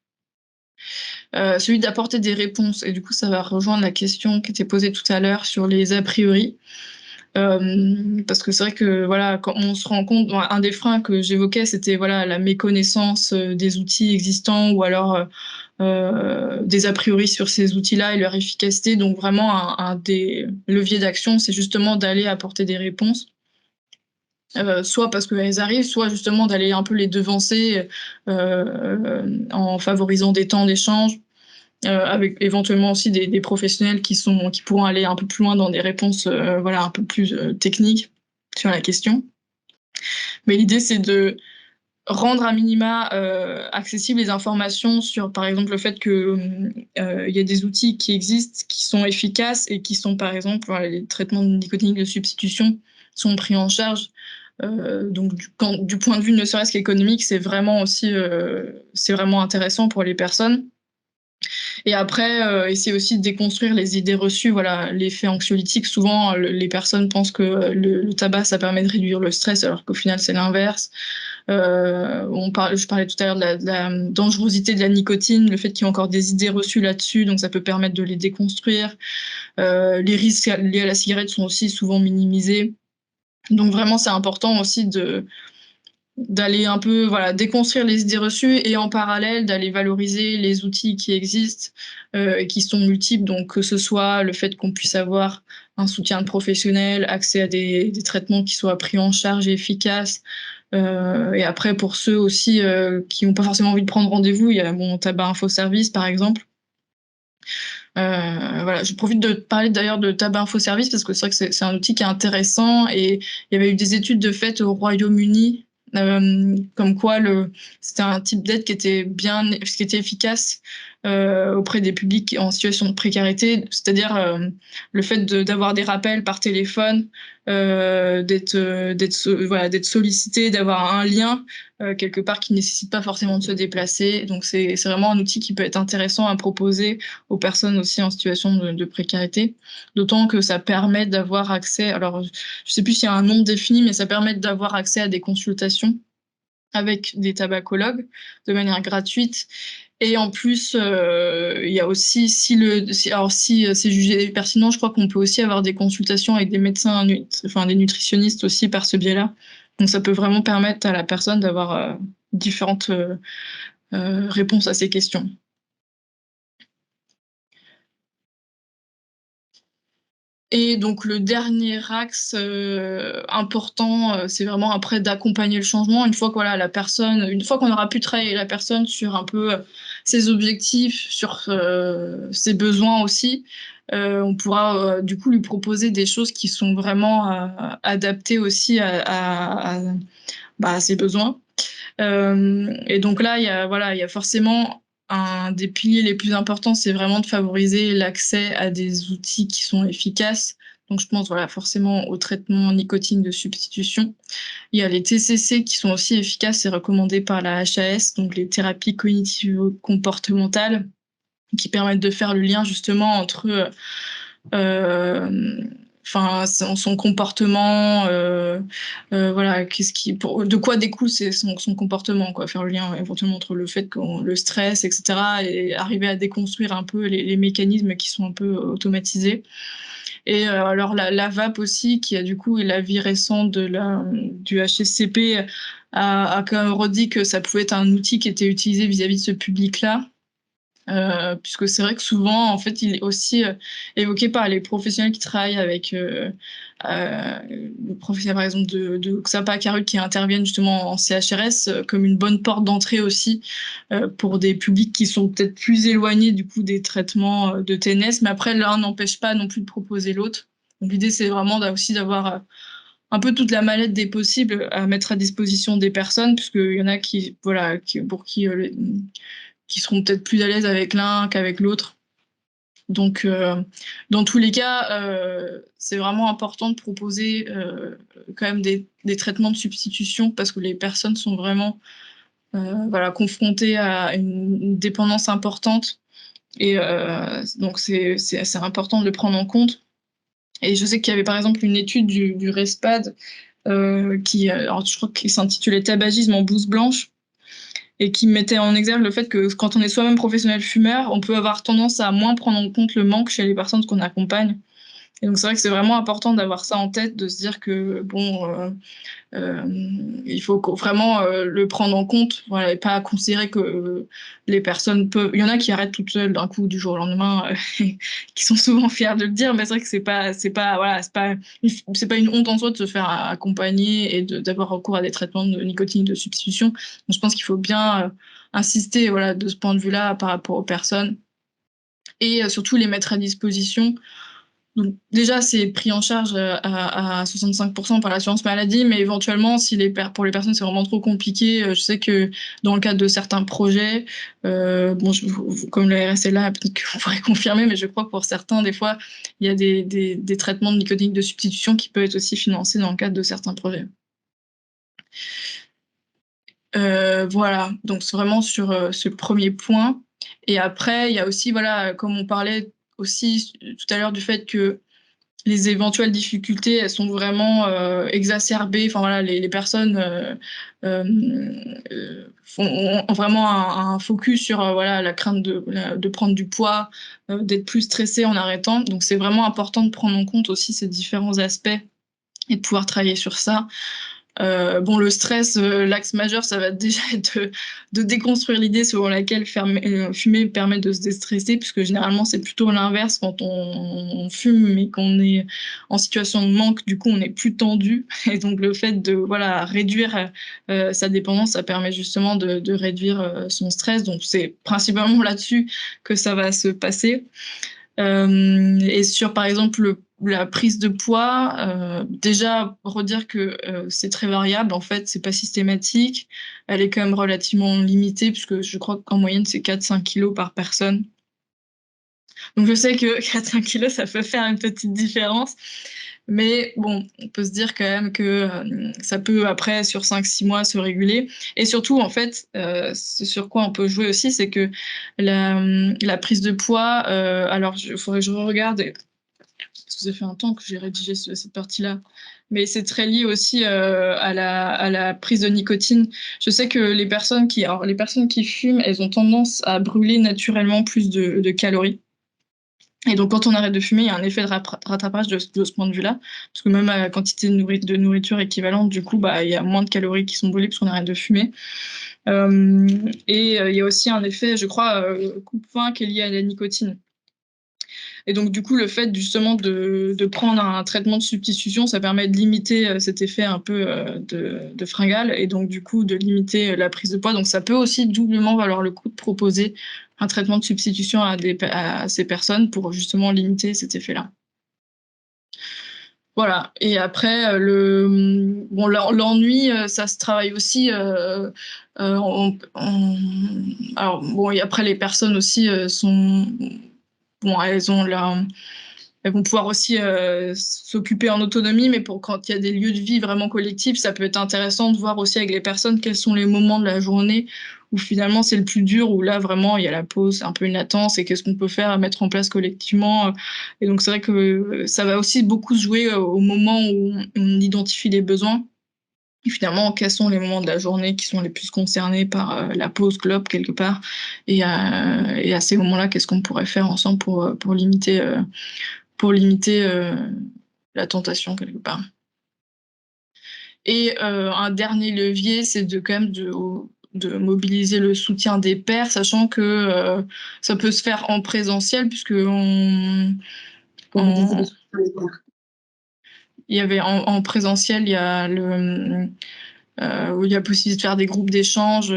celui d'apporter des réponses. Et du coup, ça va rejoindre la question qui était posée tout à l'heure sur les a priori. Parce que c'est vrai que quand on se rend compte, un des freins que j'évoquais, c'était la méconnaissance des outils existants ou alors des a priori sur ces outils-là et leur efficacité. Donc vraiment, un des leviers d'action, c'est justement d'aller apporter des réponses. Soit parce qu'elles arrivent, soit justement d'aller un peu les devancer en favorisant des temps d'échange, avec éventuellement aussi des professionnels qui pourront aller un peu plus loin dans des réponses un peu plus techniques sur la question. Mais l'idée, c'est de rendre à minima accessibles les informations sur, par exemple, le fait qu'il y a des outils qui existent, qui sont efficaces et qui sont, par exemple, les traitements nicotiniques de substitution sont pris en charge. Donc, du point de vue ne serait-ce qu'économique, c'est vraiment intéressant pour les personnes. Et après, essayer aussi de déconstruire les idées reçues. L'effet anxiolytique, souvent, les personnes pensent que le tabac, ça permet de réduire le stress, alors qu'au final, c'est l'inverse. Je parlais tout à l'heure de la dangerosité de la nicotine, le fait qu'il y a encore des idées reçues là-dessus, donc ça peut permettre de les déconstruire. Les risques liés à la cigarette sont aussi souvent minimisés. Donc vraiment, c'est important aussi d'aller un peu déconstruire les idées reçues et en parallèle d'aller valoriser les outils qui existent et qui sont multiples, donc que ce soit le fait qu'on puisse avoir un soutien de professionnels, accès à des traitements qui soient pris en charge et efficaces, et après pour ceux aussi qui n'ont pas forcément envie de prendre rendez-vous, il y a Tabac Info Service par exemple. Je profite de parler d'ailleurs de Tabac Info Service parce que c'est vrai que c'est un outil qui est intéressant et il y avait eu des études de fait au Royaume-Uni comme quoi c'était un type d'aide qui était efficace auprès des publics en situation de précarité, c'est-à-dire le fait d'avoir des rappels par téléphone, d'être sollicité, d'avoir un lien quelque part qui nécessite pas forcément de se déplacer. Donc c'est vraiment un outil qui peut être intéressant à proposer aux personnes aussi en situation de précarité, d'autant que ça permet d'avoir accès, alors je sais plus s'il y a un nombre défini, mais ça permet d'avoir accès à des consultations avec des tabacologues de manière gratuite. Et en plus, il y a aussi, si c'est jugé pertinent, je crois qu'on peut aussi avoir des consultations avec des médecins, des nutritionnistes aussi par ce biais-là. Donc ça peut vraiment permettre à la personne d'avoir différentes réponses à ces questions. Et donc le dernier axe important, c'est vraiment après d'accompagner le changement. Une fois qu'on aura pu travailler la personne sur un peu ses objectifs, sur ses besoins aussi, on pourra du coup lui proposer des choses qui sont vraiment adaptées aussi à ses besoins. Et donc là, il y a forcément un des piliers les plus importants, c'est vraiment de favoriser l'accès à des outils qui sont efficaces. Donc je pense forcément au traitement nicotine de substitution. Il y a les TCC qui sont aussi efficaces et recommandés par la HAS, donc les thérapies cognitivo-comportementales, qui permettent de faire le lien justement entre son comportement, de quoi découle son comportement, quoi, faire le lien éventuellement entre le fait que le stress, etc., et arriver à déconstruire un peu les mécanismes qui sont un peu automatisés. Et alors la VAP aussi, qui a du coup l'avis récent du HSCP, a quand même redit que ça pouvait être un outil qui était utilisé vis-à-vis de ce public-là. Puisque c'est vrai que souvent, en fait, il est aussi évoqué par les professionnels qui travaillent avec le professionnel, par exemple, de XAPA Caruc, qui interviennent justement en CHRS, comme une bonne porte d'entrée aussi pour des publics qui sont peut-être plus éloignés du coup des traitements de TNS. Mais après, l'un n'empêche pas non plus de proposer l'autre. Donc l'idée, c'est vraiment aussi d'avoir un peu toute la mallette des possibles à mettre à disposition des personnes, puisqu'il y en a pour qui seront peut-être plus à l'aise avec l'un qu'avec l'autre. Donc, dans tous les cas, c'est vraiment important de proposer quand même des traitements de substitution, parce que les personnes sont vraiment confrontées à une dépendance importante. Et donc, c'est assez important de le prendre en compte. Et je sais qu'il y avait par exemple une étude du RESPAD je crois qu'il s'intitulait Tabagisme en blouse blanche, et qui mettait en exergue le fait que quand on est soi-même professionnel fumeur, on peut avoir tendance à moins prendre en compte le manque chez les personnes qu'on accompagne. Et donc c'est vrai que c'est vraiment important d'avoir ça en tête, de se dire que il faut vraiment le prendre en compte, et pas considérer que les personnes peuvent. Il y en a qui arrêtent toutes seules d'un coup du jour au lendemain, qui sont souvent fiers de le dire, mais c'est vrai que c'est pas une honte en soi de se faire accompagner et d'avoir recours à des traitements de nicotine de substitution. Donc, je pense qu'il faut bien insister, de ce point de vue-là par rapport aux personnes, et surtout les mettre à disposition. Donc déjà, c'est pris en charge à 65% par l'assurance maladie, mais éventuellement, pour les personnes, c'est vraiment trop compliqué. Je sais que dans le cadre de certains projets, comme le RSLA, peut-être que vous pourrez confirmer, mais je crois que pour certains, des fois, il y a des traitements de nicotine de substitution qui peuvent être aussi financés dans le cadre de certains projets. Voilà, donc c'est vraiment sur ce premier point. Et après, il y a aussi, comme on parlait aussi tout à l'heure du fait que les éventuelles difficultés, elles sont vraiment exacerbées. Enfin les personnes ont vraiment un focus sur la crainte de prendre du poids, d'être plus stressé en arrêtant. Donc c'est vraiment important de prendre en compte aussi ces différents aspects et de pouvoir travailler sur ça. Le stress, l'axe majeur, ça va déjà être de déconstruire l'idée selon laquelle fumer permet de se déstresser, puisque généralement c'est plutôt l'inverse. Quand on fume mais qu'on est en situation de manque, du coup on est plus tendu, et donc le fait de réduire sa dépendance, ça permet justement de réduire son stress. Donc c'est principalement là-dessus que ça va se passer. Et sur, par exemple, la prise de poids, déjà redire que c'est très variable, en fait, c'est pas systématique. Elle est quand même relativement limitée, puisque je crois qu'en moyenne, c'est 4-5 kilos par personne. Donc je sais que 4-5 kilos, ça peut faire une petite différence. Mais bon, on peut se dire quand même que ça peut, après, sur 5-6 mois, se réguler. Et surtout, en fait, ce sur quoi on peut jouer aussi, c'est que la prise de poids, alors il faudrait que je regarde, parce que ça fait un temps que j'ai rédigé cette partie-là, mais c'est très lié aussi à la prise de nicotine. Je sais que les personnes qui fument, elles ont tendance à brûler naturellement plus de calories. Et donc, quand on arrête de fumer, il y a un effet de rattrapage de ce point de vue-là, parce que même à la quantité de nourriture équivalente, du coup, il y a moins de calories qui sont brûlées parce qu'on arrête de fumer. Et il y a aussi un effet, je crois, coupe-faim qui est lié à la nicotine. Et donc, du coup, le fait justement de prendre un traitement de substitution, ça permet de limiter cet effet un peu de fringale et donc, du coup, de limiter la prise de poids. Donc, ça peut aussi doublement valoir le coup de proposer un traitement de substitution à ces personnes pour justement limiter cet effet-là. Voilà. Et après, l'ennui, ça se travaille aussi. Alors, bon, et après, les personnes aussi bon, elles vont pouvoir aussi s'occuper en autonomie, mais quand il y a des lieux de vie vraiment collectifs, ça peut être intéressant de voir aussi avec les personnes quels sont les moments de la journée où finalement c'est le plus dur, où là vraiment il y a la pause, c'est un peu une latence, et qu'est-ce qu'on peut faire à mettre en place collectivement. Et donc c'est vrai que ça va aussi beaucoup se jouer au moment où on identifie les besoins. Et finalement, quels sont les moments de la journée qui sont les plus concernés par la pause clope quelque part, et à ces moments-là, qu'est-ce qu'on pourrait faire ensemble pour limiter la tentation quelque part. Et un dernier levier, c'est quand même de mobiliser le soutien des pairs, sachant que ça peut se faire en présentiel, puisque il y avait en présentiel, il y a où il y a possibilité de faire des groupes d'échange,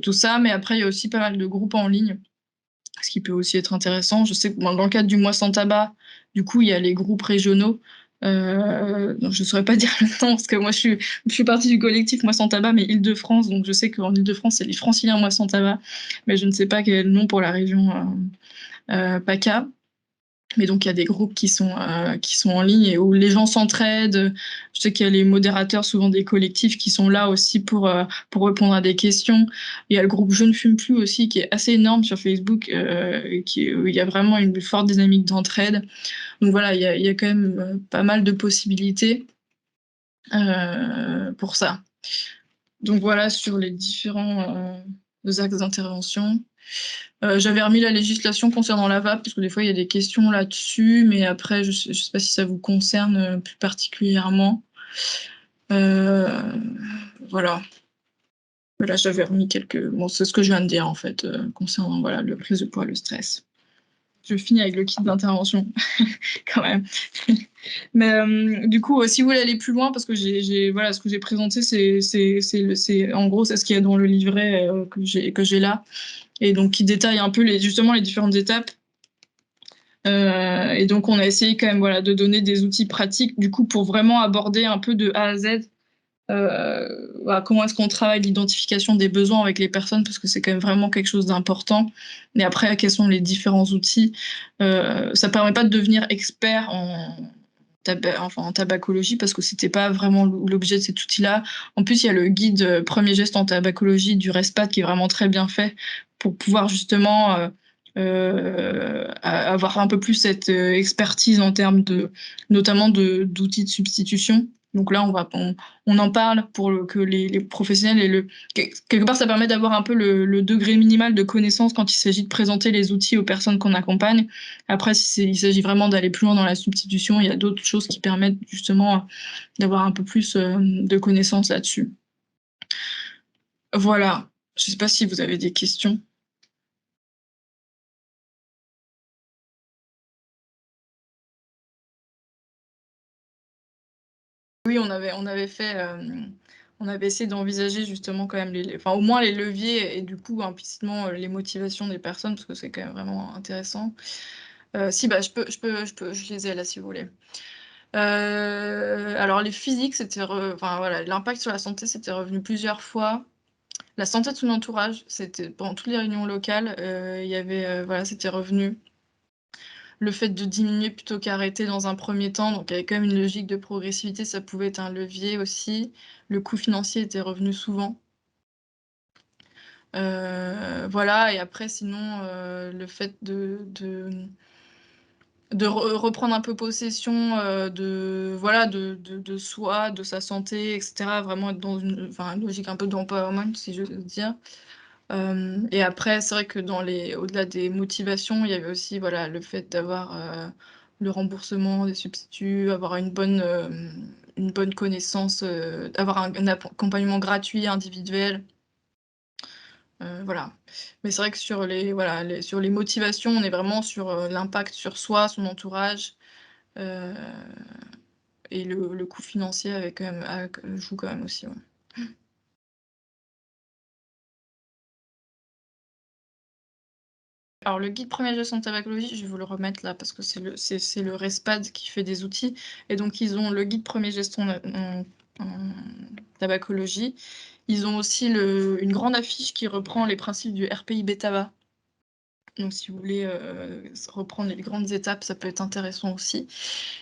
tout ça, mais après il y a aussi pas mal de groupes en ligne, ce qui peut aussi être intéressant. Je sais que dans le cadre du mois sans tabac, du coup, il y a les groupes régionaux. Donc je ne saurais pas dire le nom, parce que moi, je suis partie du collectif Moi sans tabac, mais Île-de-France. Donc je sais qu'en Île-de-France, c'est les Franciliens Moi sans tabac, mais je ne sais pas quel est le nom pour la région PACA. Mais donc, il y a des groupes qui sont en ligne et où les gens s'entraident. Je sais qu'il y a les modérateurs, souvent des collectifs, qui sont là aussi pour répondre à des questions. Il y a le groupe Je ne fume plus aussi, qui est assez énorme sur Facebook, où il y a vraiment une forte dynamique d'entraide. Donc voilà, il y a quand même pas mal de possibilités pour ça. Donc voilà, sur les différents axes d'intervention. J'avais remis la législation concernant la vape, parce que des fois il y a des questions là-dessus, mais après je sais pas si ça vous concerne plus particulièrement. Voilà. Voilà, j'avais remis Bon, c'est ce que je viens de dire en fait, concernant voilà, le prise de poids, le stress. Je finis avec le kit d'intervention, quand même. Mais du coup, si vous voulez aller plus loin, parce que voilà, ce que j'ai présenté, en gros, c'est ce qu'il y a dans le livret que j'ai là, et donc qui détaille un peu justement les différentes étapes. Et donc, on a essayé quand même voilà, de donner des outils pratiques, du coup, pour vraiment aborder un peu de A à Z voilà, comment est-ce qu'on travaille l'identification des besoins avec les personnes, parce que c'est quand même vraiment quelque chose d'important. Et après, quels sont les différents outils. Ça permet pas de devenir expert en tabacologie, parce que c'était pas vraiment l'objet de cet outil-là. En plus, il y a le guide Premier geste en tabacologie du RESPAD qui est vraiment très bien fait pour pouvoir justement avoir un peu plus cette expertise en termes notamment d'outils de substitution. Donc là, on en parle pour que les professionnels quelque part, ça permet d'avoir un peu le degré minimal de connaissance quand il s'agit de présenter les outils aux personnes qu'on accompagne. Après, il s'agit vraiment d'aller plus loin dans la substitution, il y a d'autres choses qui permettent justement d'avoir un peu plus de connaissances là-dessus. Voilà. Je ne sais pas si vous avez des questions. Oui, on avait fait, on avait essayé d'envisager justement quand même enfin, au moins les leviers et du coup implicitement les motivations des personnes, parce que c'est quand même vraiment intéressant. Si, bah, je les ai là si vous voulez. Alors les physiques, enfin voilà, l'impact sur la santé, c'était revenu plusieurs fois. La santé de son entourage, c'était pendant toutes les réunions locales, il y avait, voilà, c'était revenu. Le fait de diminuer plutôt qu'arrêter dans un premier temps, donc avec quand même une logique de progressivité, ça pouvait être un levier aussi. Le coût financier était revenu souvent. Voilà, et après, sinon, le fait de reprendre un peu possession voilà, de soi, de sa santé, etc. Vraiment être dans une logique un peu d'empowerment, si je veux dire. Et après, c'est vrai que au-delà des motivations, il y avait aussi voilà, le fait d'avoir le remboursement des substituts, avoir une bonne connaissance, avoir un accompagnement gratuit, individuel. Voilà. Mais c'est vrai que sur les motivations, on est vraiment sur, l'impact sur soi, son entourage, heu et le coût financier avec quand même joue quand même aussi, ouais. Alors le guide premier geste en tabacologie, je vais vous le remettre là parce que c'est le RESPAD qui fait des outils et donc ils ont le guide premier geste en tabacologie. Ils ont aussi une grande affiche qui reprend les principes du RPIB tabac. Donc si vous voulez, reprendre les grandes étapes, ça peut être intéressant aussi.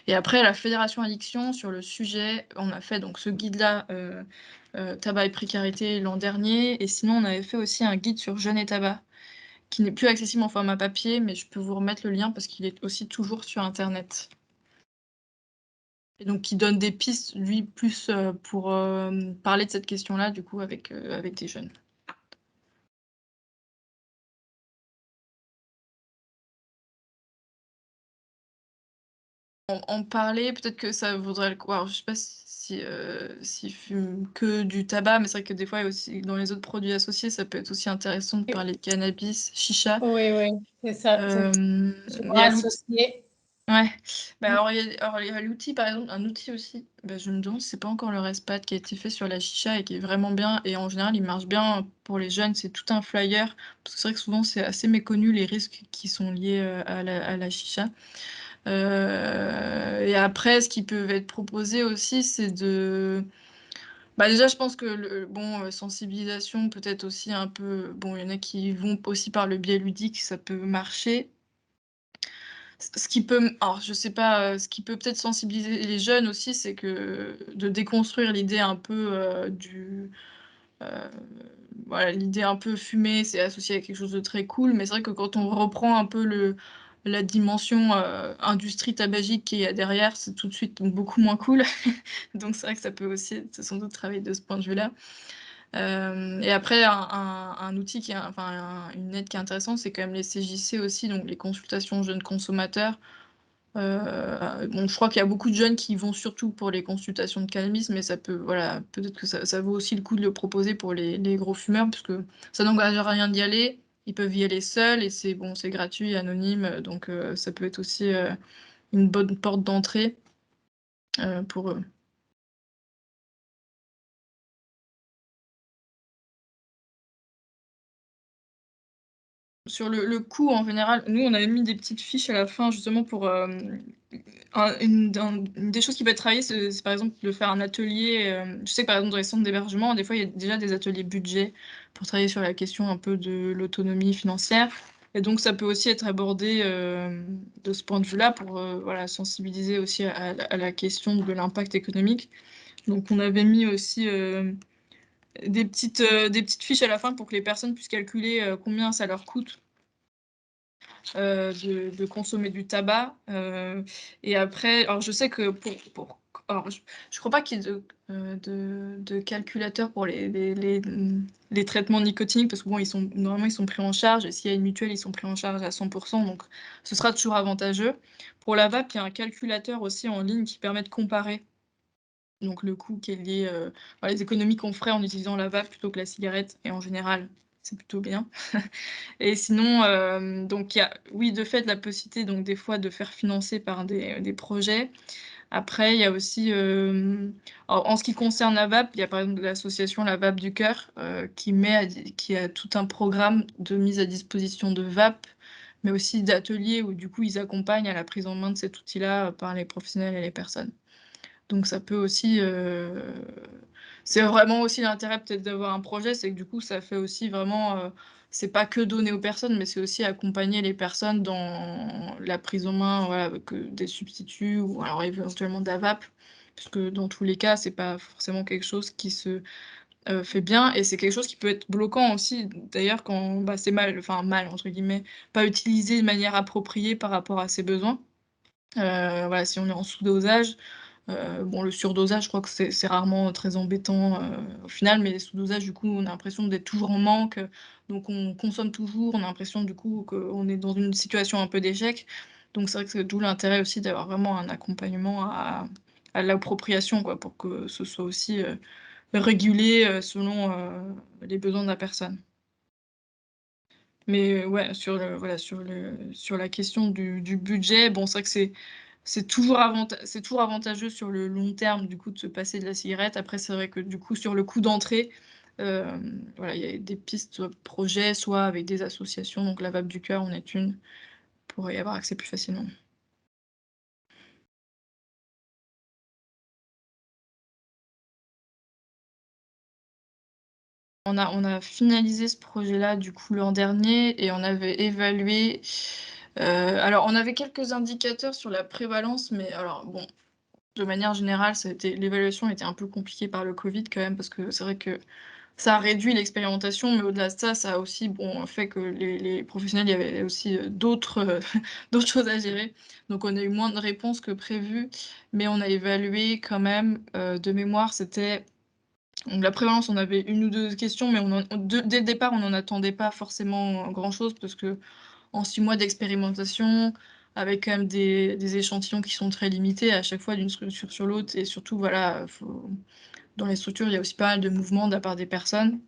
Et après la Fédération Addiction sur le sujet, on a fait donc ce guide-là, tabac et précarité l'an dernier et sinon on avait fait aussi un guide sur jeûne et tabac, qui n'est plus accessible en format papier, mais je peux vous remettre le lien parce qu'il est aussi toujours sur internet. Et donc qui donne des pistes, lui, plus, pour, parler de cette question-là, du coup, avec des jeunes. En parler, peut-être que ça vaudrait le coup. Alors je sais pas s'ils fument que du tabac, mais c'est vrai que des fois, il y a aussi dans les autres produits associés, ça peut être aussi intéressant de parler de cannabis, chicha. Oui, oui, c'est ça. C'est Il souvent y a associé. Ouais, bah, alors il y a l'outil par exemple, un outil aussi, bah, je me demande si c'est pas encore le Respad qui a été fait sur la chicha et qui est vraiment bien et en général il marche bien pour les jeunes, c'est tout un flyer, parce que c'est vrai que souvent c'est assez méconnu les risques qui sont liés, à la chicha. Et après ce qui peut être proposé aussi, c'est bah, déjà je pense que sensibilisation peut-être aussi un peu bon, il y en a qui vont aussi par le biais ludique, ça peut marcher. Ce qui peut alors je sais pas, ce qui peut peut-être sensibiliser les jeunes aussi, c'est que de déconstruire l'idée un peu, heu, voilà, l'idée un peu fumée, c'est associé à quelque chose de très cool, mais c'est vrai que quand on reprend un peu la dimension, industrie tabagique qu'il y a derrière, c'est tout de suite beaucoup moins cool. Donc c'est vrai que ça peut aussi être sans doute travailler de ce point de vue-là. Et après un outil une aide qui est intéressante, c'est quand même les CJC aussi, donc les consultations jeunes consommateurs. Bon, je crois qu'il y a beaucoup de jeunes qui vont surtout pour les consultations de cannabis, mais ça peut voilà, peut-être que ça vaut aussi le coup de le proposer pour les gros fumeurs, puisque ça n'engage à rien d'y aller. Ils peuvent y aller seuls et c'est bon, c'est gratuit, anonyme, donc ça peut être aussi, une bonne porte d'entrée, pour eux. Sur le coût en général, nous on avait mis des petites fiches à la fin justement pour, une des choses qui peut être travaillée, c'est par exemple de faire un atelier, je sais que par exemple dans les centres d'hébergement, des fois il y a déjà des ateliers budget pour travailler sur la question un peu de l'autonomie financière et donc ça peut aussi être abordé, de ce point de vue-là pour, voilà sensibiliser aussi à la question de l'impact économique. Donc on avait mis aussi, des petites fiches à la fin pour que les personnes puissent calculer, combien ça leur coûte, de consommer du tabac, et après alors je sais que pour alors je crois pas qu'il y ait de calculateur pour les traitements nicotiniques parce que bon, normalement, ils sont pris en charge et s'il y a une mutuelle, ils sont pris en charge à 100 donc ce sera toujours avantageux. Pour la vape, il y a un calculateur aussi en ligne qui permet de comparer donc le coût qui est lié, les économies qu'on ferait en utilisant la vape plutôt que la cigarette et en général, c'est plutôt bien. Et sinon, donc il y a oui, de fait, la possibilité donc des fois de faire financer par des projets. Après, il y a aussi, en ce qui concerne la vape, il y a par exemple l'association La Vape du Cœur, qui a tout un programme de mise à disposition de vape, mais aussi d'ateliers où du coup ils accompagnent à la prise en main de cet outil-là, par les professionnels et les personnes. Donc ça peut aussi, c'est vraiment aussi l'intérêt peut-être d'avoir un projet, c'est que du coup ça fait aussi vraiment, c'est pas que donner aux personnes, mais c'est aussi accompagner les personnes dans la prise en main, voilà, avec, des substituts ou alors éventuellement de la vape. Puisque dans tous les cas, c'est pas forcément quelque chose qui se, fait bien et c'est quelque chose qui peut être bloquant aussi d'ailleurs quand, bah, c'est mal enfin «mal» entre guillemets, pas utilisé de manière appropriée par rapport à ses besoins. Voilà, si on est en sous-dosage. Bon, le surdosage, je crois que c'est rarement très embêtant, au final, mais les sous-dosages, du coup, on a l'impression d'être toujours en manque, donc on consomme toujours. On a l'impression, du coup, qu'on est dans une situation un peu d'échec. Donc c'est vrai que c'est d'où l'intérêt aussi d'avoir vraiment un accompagnement à l'appropriation, quoi, pour que ce soit aussi, régulé, selon, les besoins de la personne. Mais ouais, sur la question du budget, bon, c'est vrai que c'est toujours avantageux sur le long terme, du coup, de se passer de la cigarette. Après, c'est vrai que, du coup, sur le coût d'entrée, voilà, il y a des pistes, soit projets, soit avec des associations, donc la Vape du Cœur en est une, pour y avoir accès plus facilement. On a finalisé ce projet-là, du coup, l'an dernier et on avait évalué, alors on avait quelques indicateurs sur la prévalence, mais alors bon, de manière générale, l'évaluation était un peu compliquée par le Covid quand même, parce que c'est vrai que ça a réduit l'expérimentation, mais au-delà de ça, ça a aussi, bon, fait que les professionnels, il y avait aussi, d'autres, d'autres choses à gérer. Donc on a eu moins de réponses que prévu, mais on a évalué quand même, de mémoire, c'était donc la prévalence, on avait une ou 2 questions, mais dès le départ, on n'en attendait pas forcément grand-chose parce qu'en 6 mois d'expérimentation, avec quand même des échantillons qui sont très limités à chaque fois d'une structure sur l'autre et surtout, voilà, dans les structures, il y a aussi pas mal de mouvements de la part des personnes.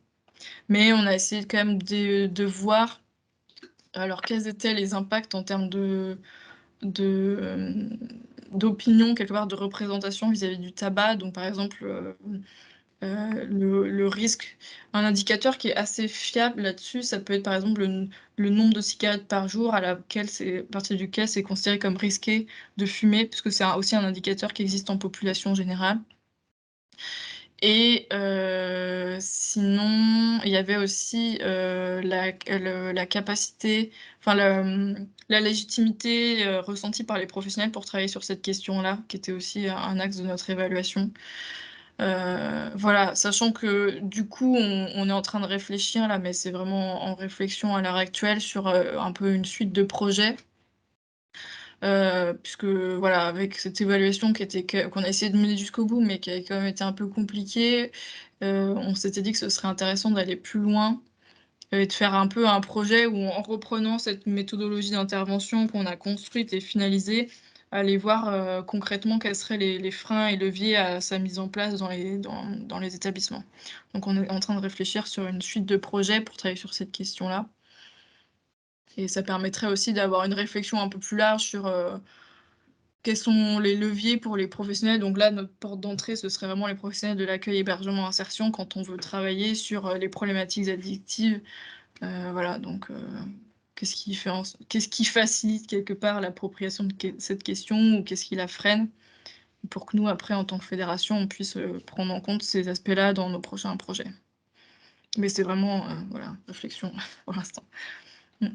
Mais on a essayé quand même de voir, alors quels étaient les impacts en termes de, d'opinion, quelque part, de représentation vis-à-vis du tabac. Donc par exemple, le risque, un indicateur qui est assez fiable là-dessus, ça peut être par exemple le nombre de cigarettes par jour à partir duquel c'est considéré comme risqué de fumer, puisque c'est aussi un indicateur qui existe en population générale. Et sinon, il y avait aussi la capacité, enfin la légitimité ressentie par les professionnels pour travailler sur cette question-là, qui était aussi un axe de notre évaluation. Voilà, sachant que du coup, on est en train de réfléchir là, mais c'est vraiment en réflexion à l'heure actuelle sur un peu une suite de projets. Puisque voilà, avec cette évaluation qu'on a essayé de mener jusqu'au bout, mais qui a quand même été un peu compliquée, on s'était dit que ce serait intéressant d'aller plus loin, et de faire un peu un projet où en reprenant cette méthodologie d'intervention qu'on a construite et finalisée, aller voir, concrètement quels seraient les freins et leviers à sa mise en place dans les établissements. Donc on est en train de réfléchir sur une suite de projets pour travailler sur cette question-là et ça permettrait aussi d'avoir une réflexion un peu plus large sur, quels sont les leviers pour les professionnels? Donc là, notre porte d'entrée, ce serait vraiment les professionnels de l'accueil, hébergement, insertion quand on veut travailler sur, les problématiques addictives. Voilà, donc qu'est-ce qui facilite quelque part l'appropriation de cette question ou qu'est-ce qui la freine? Pour que nous, après, en tant que fédération, on puisse, prendre en compte ces aspects-là dans nos prochains projets. Mais c'est vraiment, voilà, réflexion pour l'instant. Mmh.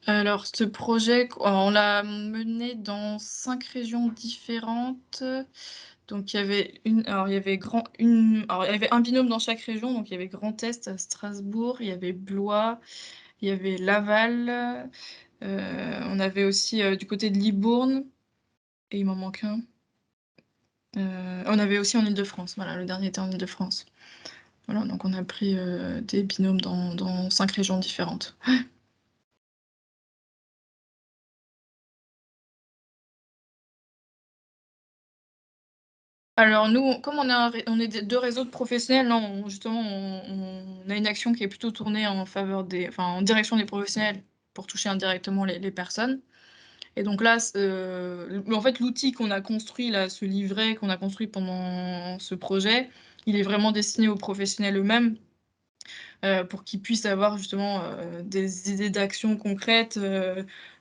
Alors ce projet, on l'a mené dans 5 régions différentes. Donc il y avait il y avait un binôme dans chaque région, donc il y avait Grand Est à Strasbourg, il y avait Blois, il y avait Laval, on avait aussi, du côté de Libourne et il m'en manque un. On avait aussi en Île-de-France, voilà, le dernier était en Île-de-France. Voilà, donc on a pris, des binômes dans 5 régions différentes. Alors nous, comme on est des 2 réseaux de professionnels, non, justement, on a une action qui est plutôt tournée en direction des professionnels pour toucher indirectement les personnes et donc là, en fait, l'outil qu'on a construit là, ce livret qu'on a construit pendant ce projet, il est vraiment destiné aux professionnels eux-mêmes, pour qu'ils puissent avoir justement, des idées d'actions concrètes,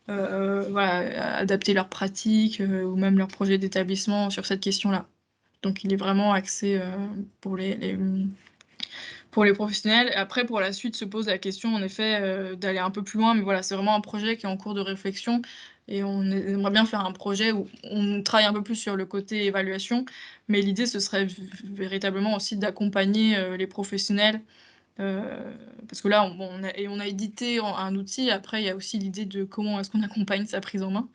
voilà, adapter leurs pratiques, ou même leurs projets d'établissement sur cette question-là. Donc il est vraiment axé, pour pour les professionnels. Après pour la suite se pose la question en effet, d'aller un peu plus loin, mais voilà, c'est vraiment un projet qui est en cours de réflexion et on aimerait bien faire un projet où on travaille un peu plus sur le côté évaluation, mais l'idée ce serait véritablement aussi d'accompagner, les professionnels, heu, parce que là on a édité un outil, après il y a aussi l'idée de comment est-ce qu'on accompagne sa prise en main.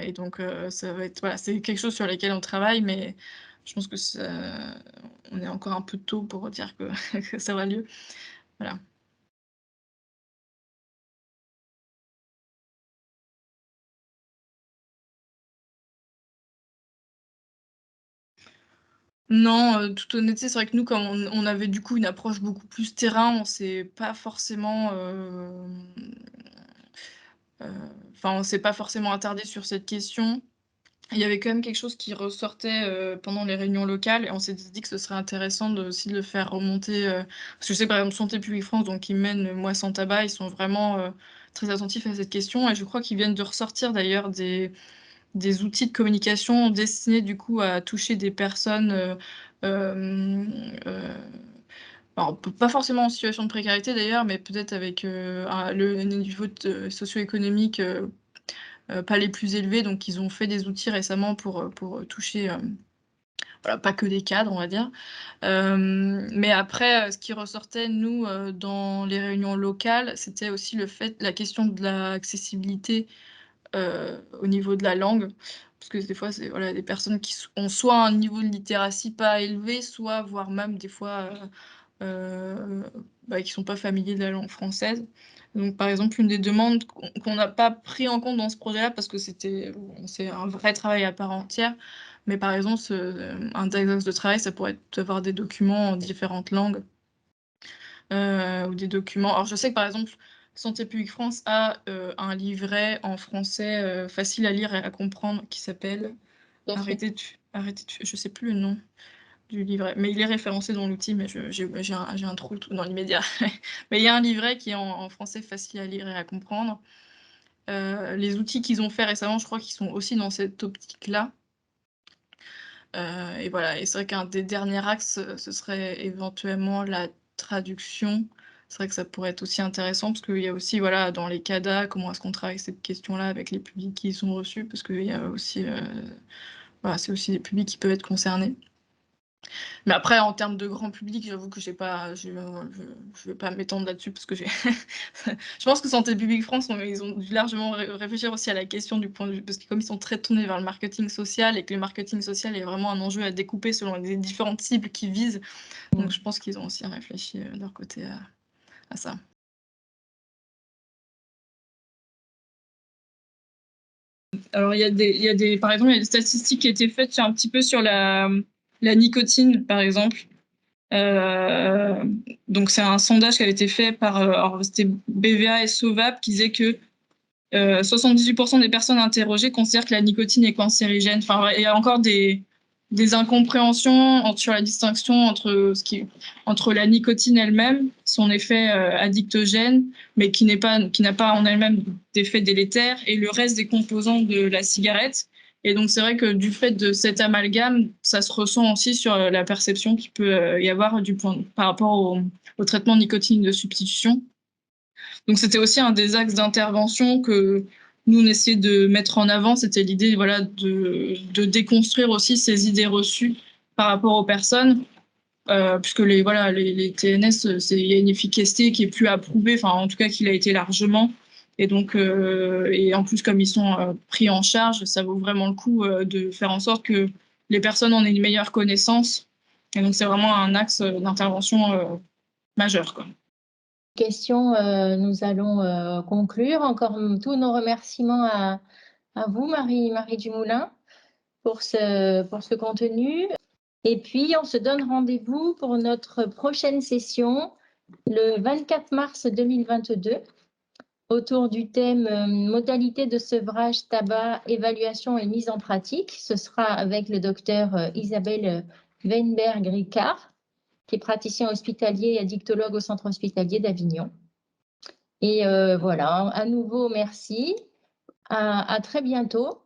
Et donc ça va être voilà, c'est quelque chose sur lequel on travaille, mais je pense que on est encore un peu tôt pour dire que que ça aura lieu. Voilà. Non, toute honnêteté, c'est vrai que nous, comme on avait du coup une approche beaucoup plus terrain, on s'est pas forcément, on s'est pas forcément attardé sur cette question. Il y avait quand même quelque chose qui ressortait, pendant les réunions locales et on s'est dit que ce serait intéressant aussi de le faire remonter, parce que je sais, par exemple, Santé publique France, donc qui mène Moi sans tabac, ils sont vraiment, très attentifs à cette question et je crois qu'ils viennent de ressortir d'ailleurs des outils de communication destinés du coup à toucher des personnes, alors pas forcément en situation de précarité d'ailleurs, mais peut-être avec, le niveau socio-économique, pas les plus élevés. Donc ils ont fait des outils récemment pour toucher, voilà, pas que des cadres, on va dire. Mais après, ce qui ressortait, nous, dans les réunions locales, c'était aussi la question de l'accessibilité, au niveau de la langue. Parce que des fois, c'est voilà, des personnes qui ont soit un niveau de littératie pas élevé, soit voire même des fois, qui sont pas familiers de la langue française. Donc par exemple, une des demandes qu'on n'a pas pris en compte dans ce projet-là parce que c'est un vrai travail à part entière, mais par exemple, un des axes de travail, ça pourrait être d'avoir des documents en différentes langues, ou des documents alors je sais que par exemple, Santé publique France a, un livret en français, facile à lire et à comprendre qui s'appelle Tout à fait. Arrêtez de je sais plus le nom du livret, mais il est référencé dans l'outil, mais j'ai un trou dans l'immédiat. Mais il y a un livret qui est en français facile à lire et à comprendre. Les outils qu'ils ont fait récemment, je crois qu'ils sont aussi dans cette optique-là. Et voilà, et c'est vrai qu'un des derniers axes, ce serait éventuellement la traduction. C'est vrai que ça pourrait être aussi intéressant parce qu'il y a aussi, voilà, dans les CADA, comment est-ce qu'on travaille cette question-là avec les publics qui y sont reçus? Parce qu'il y a aussi, voilà, c'est aussi des publics qui peuvent être concernés. Mais après, en termes de grand public, j'avoue que je vais pas m'étendre là-dessus parce que je pense que Santé publique France, ils ont dû largement réfléchir aussi à la question du point de vue, parce que comme ils sont très tournés vers le marketing social et que le marketing social est vraiment un enjeu à découper selon les différentes cibles qu'ils visent, donc je pense qu'ils ont aussi réfléchi de leur côté à ça. Alors par exemple, il y a des statistiques qui étaient faites un petit peu sur la nicotine, par exemple. Donc c'est un sondage qui avait été fait par alors c'était BVA et Sovap qui disait que 78% des personnes interrogées considèrent que la nicotine est cancérigène. Enfin, il y a encore des incompréhensions sur la distinction entre la nicotine elle-même, son effet addictogène, mais qui n'a pas en elle-même d'effet délétère, et le reste des composants de la cigarette. Et donc c'est vrai que du fait de cet amalgame, ça se ressent aussi sur la perception qu'il peut y avoir par rapport au traitement de nicotine de substitution. Donc c'était aussi un des axes d'intervention que nous on essayait de mettre en avant. C'était l'idée, voilà, de déconstruire aussi ces idées reçues par rapport aux personnes, puisque les TNS, il y a une efficacité qui est plus approuvée, enfin en tout cas qu'il a été largement. Et donc, et en plus, comme ils sont pris en charge, ça vaut vraiment le coup de faire en sorte que les personnes en aient une meilleure connaissance. Et donc, c'est vraiment un axe d'intervention majeur, quoi. Question, nous allons conclure. Encore tous nos remerciements à vous, Marie Dumoulin, pour ce contenu. Et puis, on se donne rendez-vous pour notre prochaine session le 24 mars 2022 autour du thème modalités de sevrage tabac, évaluation et mise en pratique. Ce sera avec le docteur Isabelle Weinberg-Ricard, qui est praticien hospitalier et addictologue au centre hospitalier d'Avignon. Et voilà, à nouveau, merci. À très bientôt.